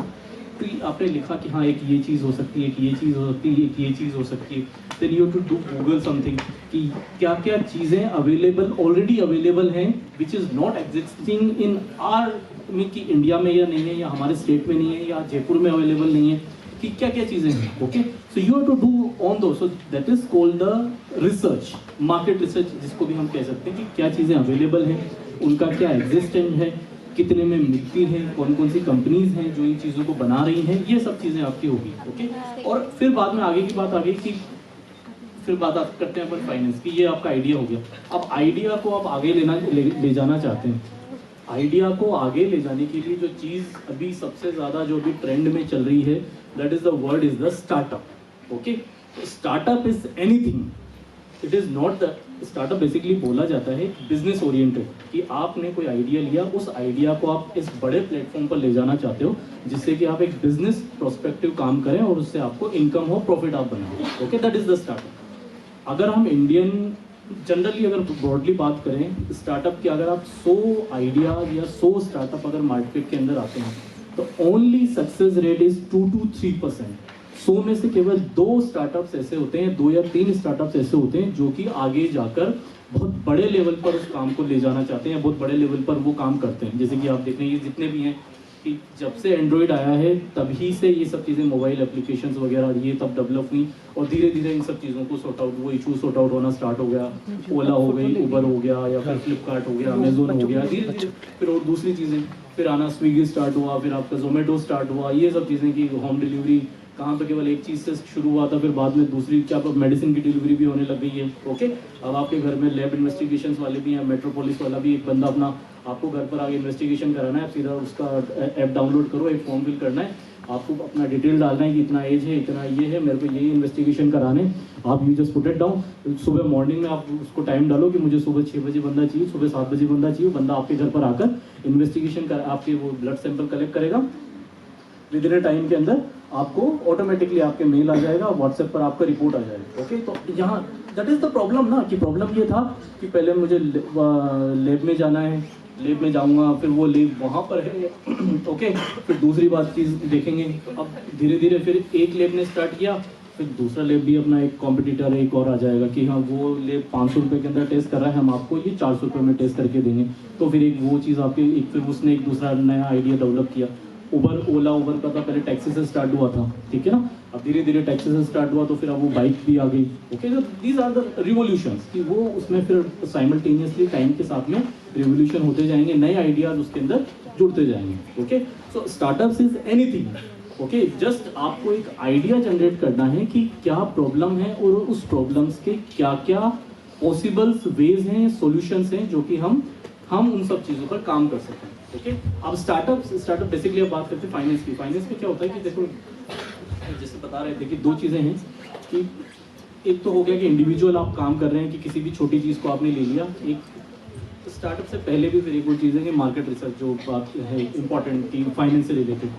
तो आपने लिखा कि हाँ एक ये चीज़ हो सकती है, एक ये चीज़ हो सकती है, एक ये चीज़ हो सकती है, then you to do Google something कि क्या क्या चीज़ें अवेलेबल, ऑलरेडी अवेलेबल हैं, which is not existing in आर में, कि इंडिया में या नहीं है, या हमारे स्टेट में नहीं है, या जयपुर में अवेलेबल नहीं है, कि क्या क्या चीज़ें हैं, okay. So you have to do on दो, so that is called the research, market research जिसको भी हम कह सकते हैं, कि क्या चीज़ें अवेलेबल हैं, उनका क्या एग्जिस्टेंस है, कितने में मिलती हैं, कौन कौन सी कंपनीज हैं जो इन चीज़ों को बना रही हैं, ये सब चीज़ें आपकी होगी, ओके। और फिर बाद में आगे की बात आ गई कि फिर बात आप करते हैं अपन फाइनेंस की, ये आपका आइडिया हो गया। अब आइडिया को आप आगे ले जाना चाहते हैं, आइडिया को आगे ले जाने के लिए जो चीज़ अभी सबसे ज़्यादा जो अभी ट्रेंड में चल रही है, that is the word is the startup, okay. Startup is anything, it is not the startup, basically बोला जाता है बिजनेस ओरिएंटेड, कि आपने कोई आइडिया लिया, उस आइडिया को आप इस बड़े प्लेटफॉर्म पर ले जाना चाहते हो, जिससे कि आप एक बिजनेस प्रोस्पेक्टिव काम करें और उससे आपको इनकम हो, प्रॉफिट आप बनाओ, okay, that is the startup. अगर हम इंडियन जनरली अगर ब्रॉडली बात करें स्टार्टअप की, अगर आप 100 आइडियाज या 100 स्टार्टअप अगर मार्केट के अंदर आते हैं, तो only success rate is 2 to 3%। 100 में से केवल 2 स्टार्टअप्स ऐसे होते हैं, 2 या 3 स्टार्टअप्स ऐसे होते हैं जो कि आगे जाकर बहुत बड़े लेवल पर उस काम को ले जाना चाहते हैं, बहुत बड़े लेवल पर वो काम करते हैं। जैसे कि आप देख रहे हैं ये जितने भी हैं, कि जब से एंड्रॉयड आया है तभी से ये सब चीज़ें, मोबाइल एप्लीकेशंस वगैरह ये तब डेवलप हुई, और धीरे धीरे इन सब चीज़ों को सॉर्ट आउट, वो इशू सॉर्ट आउट होना स्टार्ट हो गया। ओला हो गई, उबर हो गया, या फिर फ्लिपकार्ट हो गया, अमेजोन हो गया, धीरे धीरे फिर और दूसरी चीज़ें फिर आना, स्विगी स्टार्ट हुआ, फिर आपका जोमेटो स्टार्ट हुआ, ये सब चीज़ें की होम डिलीवरी कहाँ पे केवल एक चीज़ से शुरू हुआ था, फिर बाद में दूसरी क्या मेडिसिन की डिलीवरी भी होने लग गई है, ओके। अब आपके घर में लैब इन्वेस्टिगेशंस वाले भी हैं, मेट्रोपोलिस वाला भी, एक बंदा अपना आपको घर पर आगे इन्वेस्टिगेशन कराना है, सीधा उसका ऐप डाउनलोड करो, एक फॉर्म फिल करना है, आपको अपना डिटेल डालना है कि इतना एज है, इतना ये है, मेरे को ये इन्वेस्टिगेशन कराने, आप you just put it down. सुबह मॉर्निंग में आप उसको टाइम डालो कि मुझे सुबह 6 बजे बंदा चाहिए, सुबह 7 बजे बंदा चाहिए, बंदा आपके घर पर आकर इन्वेस्टिगेशन कर, आपके वो ब्लड सैंपल कलेक्ट करेगा, विद इन ए टाइम के अंदर आपको ऑटोमेटिकली आपके मेल आ जाएगा, व्हाट्सएप पर आपका रिपोर्ट आ जाएगा, ओके। तो यहाँ दैट इज़ द प्रॉब्लम ना, कि प्रॉब्लम ये था कि पहले मुझे लैब में जाना है, लैब में जाऊंगा, फिर वो लैब वहाँ पर है ओके, फिर दूसरी बात चीज़ देखेंगे। अब धीरे धीरे फिर एक लैब ने स्टार्ट किया, फिर दूसरा लैब भी अपना एक कॉम्पिटिटर एक और आ जाएगा कि हाँ वो लैब 500 रुपये के अंदर टेस्ट कर रहा है, हम आपको ये 400 रुपये में टेस्ट करके देंगे। तो फिर एक वो चीज़ आपके एक, फिर उसने एक दूसरा नया आइडिया डेवलप किया। उबर का था, पहले टैक्सी से स्टार्ट हुआ था, ठीक है ना, अब धीरे धीरे टैक्सी से स्टार्ट हुआ तो फिर अब वो बाइक भी आ गई। ओके, तो दीज आर द रिवोल्यूशंस कि वो उसमें फिर साइमल्टेनियसली टाइम के साथ में रिवोल्यूशन होते जाएंगे, नए आइडियाज उसके अंदर जुड़ते जाएंगे। Okay, so startups is anything. Okay, just आपको एक आइडिया जनरेट करना है कि क्या प्रॉब्लम है और उस प्रॉब्लम्स के क्या क्या पॉसिबल्स वेज हैं, सॉल्यूशंस हैं जो कि हम उन सब चीज़ों पर काम कर सकें। ओके, अब स्टार्टअप बेसिकली अब बात करते हैं फाइनेंस की। फाइनेंस में क्या होता है कि देखो, जैसे बता रहे थे कि दो चीज़ें हैं कि एक तो हो गया कि इंडिविजुअल आप काम कर रहे हैं कि किसी भी छोटी चीज़ को आपने ले लिया। एक स्टार्टअप से पहले भी फिर एक वो चीज़ है कि मार्केट रिसर्च जो बात है इंपॉर्टेंट की फाइनेंस से रिलेटेड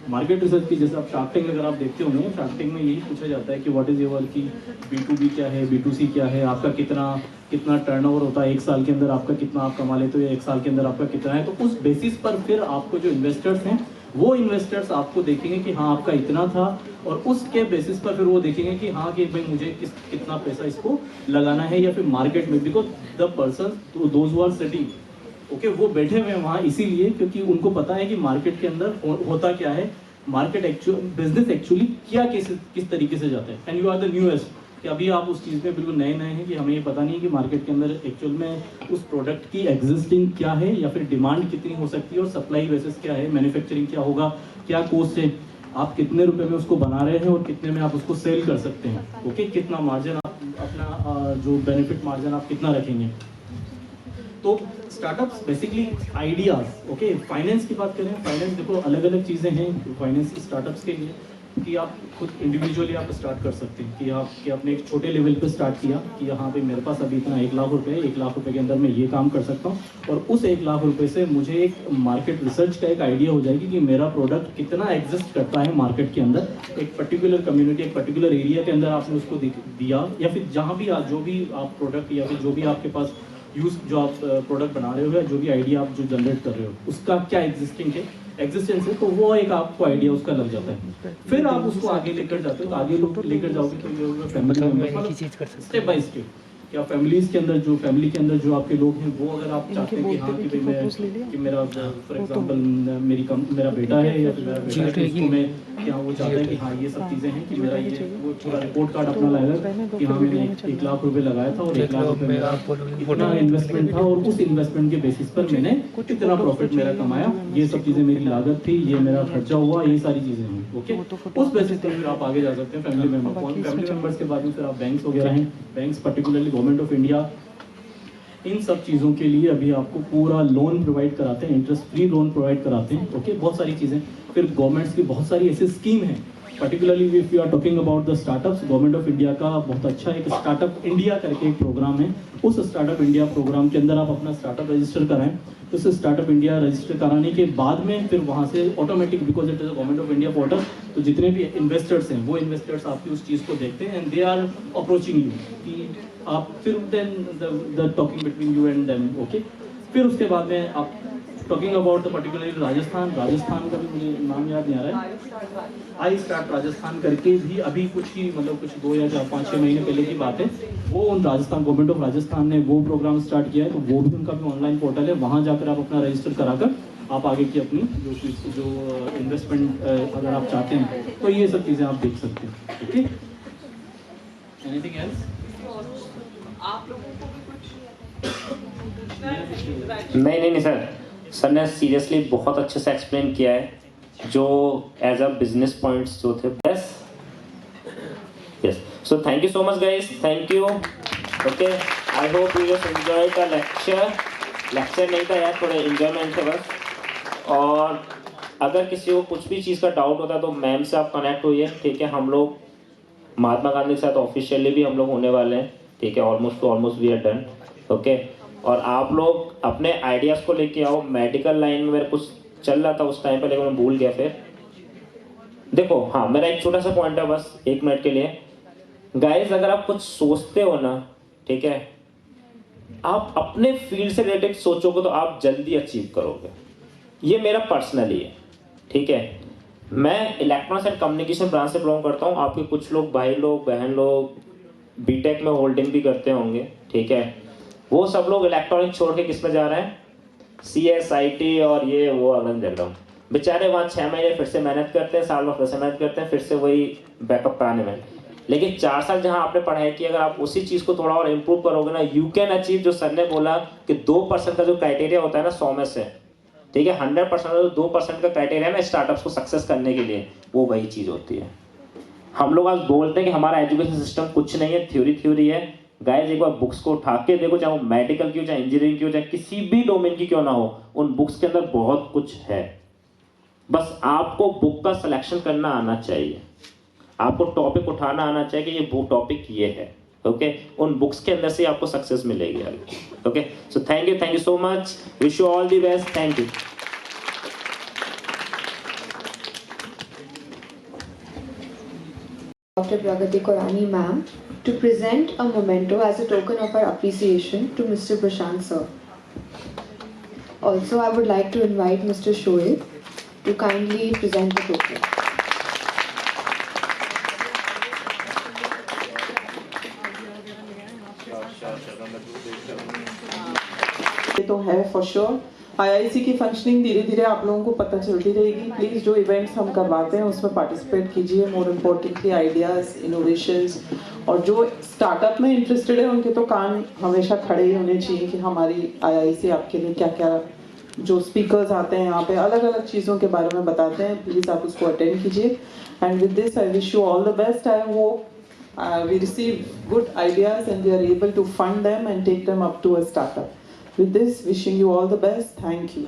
मार्केट रिसर्च की। जैसे आप शार्क टैंक अगर आप देखते होंगे, शार्क टैंक में यही पूछा जाता है कि व्हाट इज़ योर की B2B क्या है, B2C क्या है, आपका कितना टर्नओवर होता है एक साल के अंदर, आपका कितना आप कमा लेते हो एक साल के अंदर आपका कितना है। तो उस बेसिस पर फिर आपको जो इन्वेस्टर्स हैं वो इन्वेस्टर्स आपको देखेंगे कि हाँ आपका इतना था, और उसके बेसिस पर फिर वो देखेंगे कि हाँ कि भाई मुझे कितना पैसा इसको लगाना है या फिर मार्केट में, because the person those who are sitting okay वो बैठे हुए हैं वहाँ इसीलिए क्योंकि उनको पता है कि मार्केट के अंदर होता क्या है, मार्केट एक्चुअल बिजनेस एक्चुअली क्या किस तरीके से जाता है। And you are the newest कि अभी आप उस चीज़ में बिल्कुल नए हैं कि हमें ये पता नहीं है कि मार्केट के अंदर एक्चुअल में उस प्रोडक्ट की एग्जिस्टिंग क्या है या फिर डिमांड कितनी हो सकती है और सप्लाई बेसिस क्या है, मैन्युफैक्चरिंग क्या होगा, क्या कोस्ट है, आप कितने रुपए में उसको बना रहे हैं और कितने में आप उसको सेल कर सकते हैं। ओके, कितना मार्जिन आप अपना जो बेनिफिट मार्जिन आप कितना रखेंगे। तो startups basically ideas. Okay, finance की बात करें, फाइनेंस देखो अलग अलग चीज़ें हैं फाइनेंस स्टार्टअप्स के लिए कि आप खुद इंडिविजुअली आप स्टार्ट कर सकते हैं कि आपने एक छोटे लेवल पे स्टार्ट किया कि यहाँ पे मेरे पास अभी इतना 1 लाख रुपए है, 1 लाख रुपए के अंदर मैं ये काम कर सकता हूँ और उस 1 लाख रुपए से मुझे एक मार्केट रिसर्च का एक आइडिया हो जाएगी कि मेरा प्रोडक्ट कितना एग्जिस्ट करता है मार्केट के अंदर, एक पर्टिकुलर कम्युनिटी एक पर्टिकुलर एरिया के अंदर आपने उसको दिया या फिर जहाँ भी जो भी आप प्रोडक्ट या फिर जो भी आपके पास जो आप प्रोडक्ट बना रहे हो या जो भी आइडिया आप जो जनरेट कर रहे हो उसका क्या एग्जिस्टेंस है, तो वो एक आपको आइडिया उसका लग जाता है। फिर आप उसको आगे लेकर जाते हो, तो आगे लेकर जाओगे तो family member step by step क्या फैमिली के अंदर जो आपके लोग हैं वो अगर आप चाहते हैं कि हाँ कि भाई मेरा फॉर एग्जांपल मेरा बेटा है या फिर मेरा बेटा है उसको मैं क्या वो चाहता है कि हाँ ये सब चीज़ें हैं कि मेरा ये वो पूरा रिपोर्ट कार्ड अपना लाएगा कि हाँ मैंने 1 लाख रुपए लगाया था और 1 लाख रुपए मेरा इतना इन्वेस्टमेंट था और उस इन्वेस्टमेंट के बेसिस पर मैंने इतना प्रॉफिट मेरा कमाया, ये सब चीज़ें मेरी लागत थी, ये मेरा खर्चा हुआ, ये सारी चीज़ें हैं। ओके, उस बेसिस पर फिर आप आगे जा सकते हैं फैमिली मेंबर्स के बाद में फिर आप बैंक्स वगैरह हैं, banks particularly government of India in सब चीज़ों के लिए अभी आपको पूरा लोन प्रोवाइड कराते हैं, इंटरेस्ट फ्री लोन प्रोवाइड कराते हैं। ओके, बहुत सारी चीज़ें, फिर गवर्नमेंट्स की बहुत सारी ऐसी स्कीम है, particularly if you are talking about the startups, government of India का बहुत अच्छा एक स्टार्टअप इंडिया करके एक प्रोग्राम है। उस स्टार्टअप इंडिया प्रोग्राम के अंदर आप अपना स्टार्टअप रजिस्टर कराएं, तो उस स्टार्टअप इंडिया रजिस्टर कराने के बाद में फिर वहाँ से automatic because it is government of India portal, तो जितने भी इन्वेस्टर्स हैं वो इन्वेस्टर्स आपकी उस चीज़ को देखते हैं and they are approaching you कि आप फिर then the talking between you and them. Okay, फिर उसके बाद में आप talking about the particularly Rajasthan का भी मुझे नाम याद नहीं आ रहा है, आई स्टार्ट राजस्थान करके भी अभी कुछ ही मतलब कुछ 2 या 5-6 महीने पहले की बात है, वो उन राजस्थान गवर्नमेंट ऑफ राजस्थान ने वो प्रोग्राम स्टार्ट किया है, तो वो भी उनका भी ऑनलाइन पोर्टल है, वहाँ जाकर आप अपना रजिस्टर कराकर आप आगे की अपनी जो इन्वेस्टमेंट अगर आप चाहते हैं तो ये सब चीज़ें आप देख सकते हैं। Okay, anything else? नहीं सर ने सीरियसली बहुत अच्छे से एक्सप्लेन किया है जो एज अ बिजनेस पॉइंट्स जो थे। Yes, so thank you so much guys, thank you. Okay, I hope you just enjoy the lecture नहीं था यार, थोड़े एंजॉयमेंट थे बस। और अगर किसी को कुछ भी चीज़ का डाउट होता है तो मैम से आप कनेक्ट होइए, ठीक है। हम लोग महात्मा गांधी के साथ ऑफिशियली भी हम लोग होने वाले हैं, ठीक है। Almost we are done. Okay, और आप लोग अपने आइडियाज़ को लेके आओ। मेडिकल लाइन में मेरे कुछ चल रहा था उस टाइम पे, लेकिन मैं भूल गया। फिर देखो, हाँ, मेरा एक छोटा सा पॉइंट है बस 1 मिनट के लिए। गाइस, अगर आप कुछ सोचते हो ना, ठीक है, आप अपने फील्ड से रिलेटेड सोचोगे तो आप जल्दी अचीव करोगे। ये मेरा पर्सनली है, ठीक है। मैं इलेक्ट्रॉनिक्स एंड कम्युनिकेशन ब्रांच से बिलोंग करता हूँ। आपके कुछ लोग भाई लोग बहन लोग बीटेक में होल्डिंग भी करते होंगे, ठीक है। वो सब लोग इलेक्ट्रॉनिक छोड़ के किस में जा रहे हैं, CSIT और ये वो अलग जग रहा हूँ। बेचारे वहाँ 6 महीने फिर से मेहनत करते हैं, साल भर फिर से मेहनत करते हैं, फिर से वही बैकअप पाने में। लेकिन 4 साल जहाँ आपने पढ़ाई की, अगर आप उसी चीज़ को थोड़ा और इम्प्रूव करोगे ना, यू कैन अचीव। जो सर ने बोला कि 2% का जो क्राइटेरिया होता है ना 100 में से, ठीक है, 100% जो 2% का क्राइटेरिया है ना स्टार्टअप्स को सक्सेस करने के लिए, वो वही चीज़ होती है। हम लोग आज बोलते हैं कि हमारा एजुकेशन सिस्टम कुछ नहीं है, थ्योरी है। गाइस एक बार बुक्स को उठा के देखो, चाहे वो मेडिकल की हो, चाहे इंजीनियरिंग की हो, चाहे किसी भी डोमेन की क्यों ना हो, उन बुक्स के अंदर बहुत कुछ है। बस आपको बुक का सिलेक्शन करना आना चाहिए, आपको टॉपिक उठाना आना चाहिए कि ये वो टॉपिक ये है, ओके। उन बुक्स के अंदर से आपको सक्सेस मिलेगी, okay. So thank you so much, wish you all the best, thank you. Dr. Pragati Korani ma'am to present a memento as a token of our appreciation to Mr. Prashant sir. Also, I would like to invite Mr. Shoaib to kindly present the token. ये तो है फॉर श्योर। IIC की फंक्शनिंग धीरे धीरे आप लोगों को पता चलती रहेगी। प्लीज़ जो इवेंट्स हम करवाते हैं उसमें पार्टिसिपेट कीजिए। मोर इम्पोर्टेंटली आइडियाज़, इनोवेशंस, और जो स्टार्टअप में इंटरेस्टेड है उनके तो कान हमेशा खड़े ही होने चाहिए कि हमारी IIC आपके लिए क्या क्या, जो स्पीकर्स आते हैं यहाँ पे अलग अलग चीज़ों के बारे में बताते हैं, प्लीज़ आप उसको अटेंड कीजिए। And with this I wish you all the best. I hope we receive good ideas and we are able to fund them and take them up to a startup. With this, wishing you all the best. Thank you.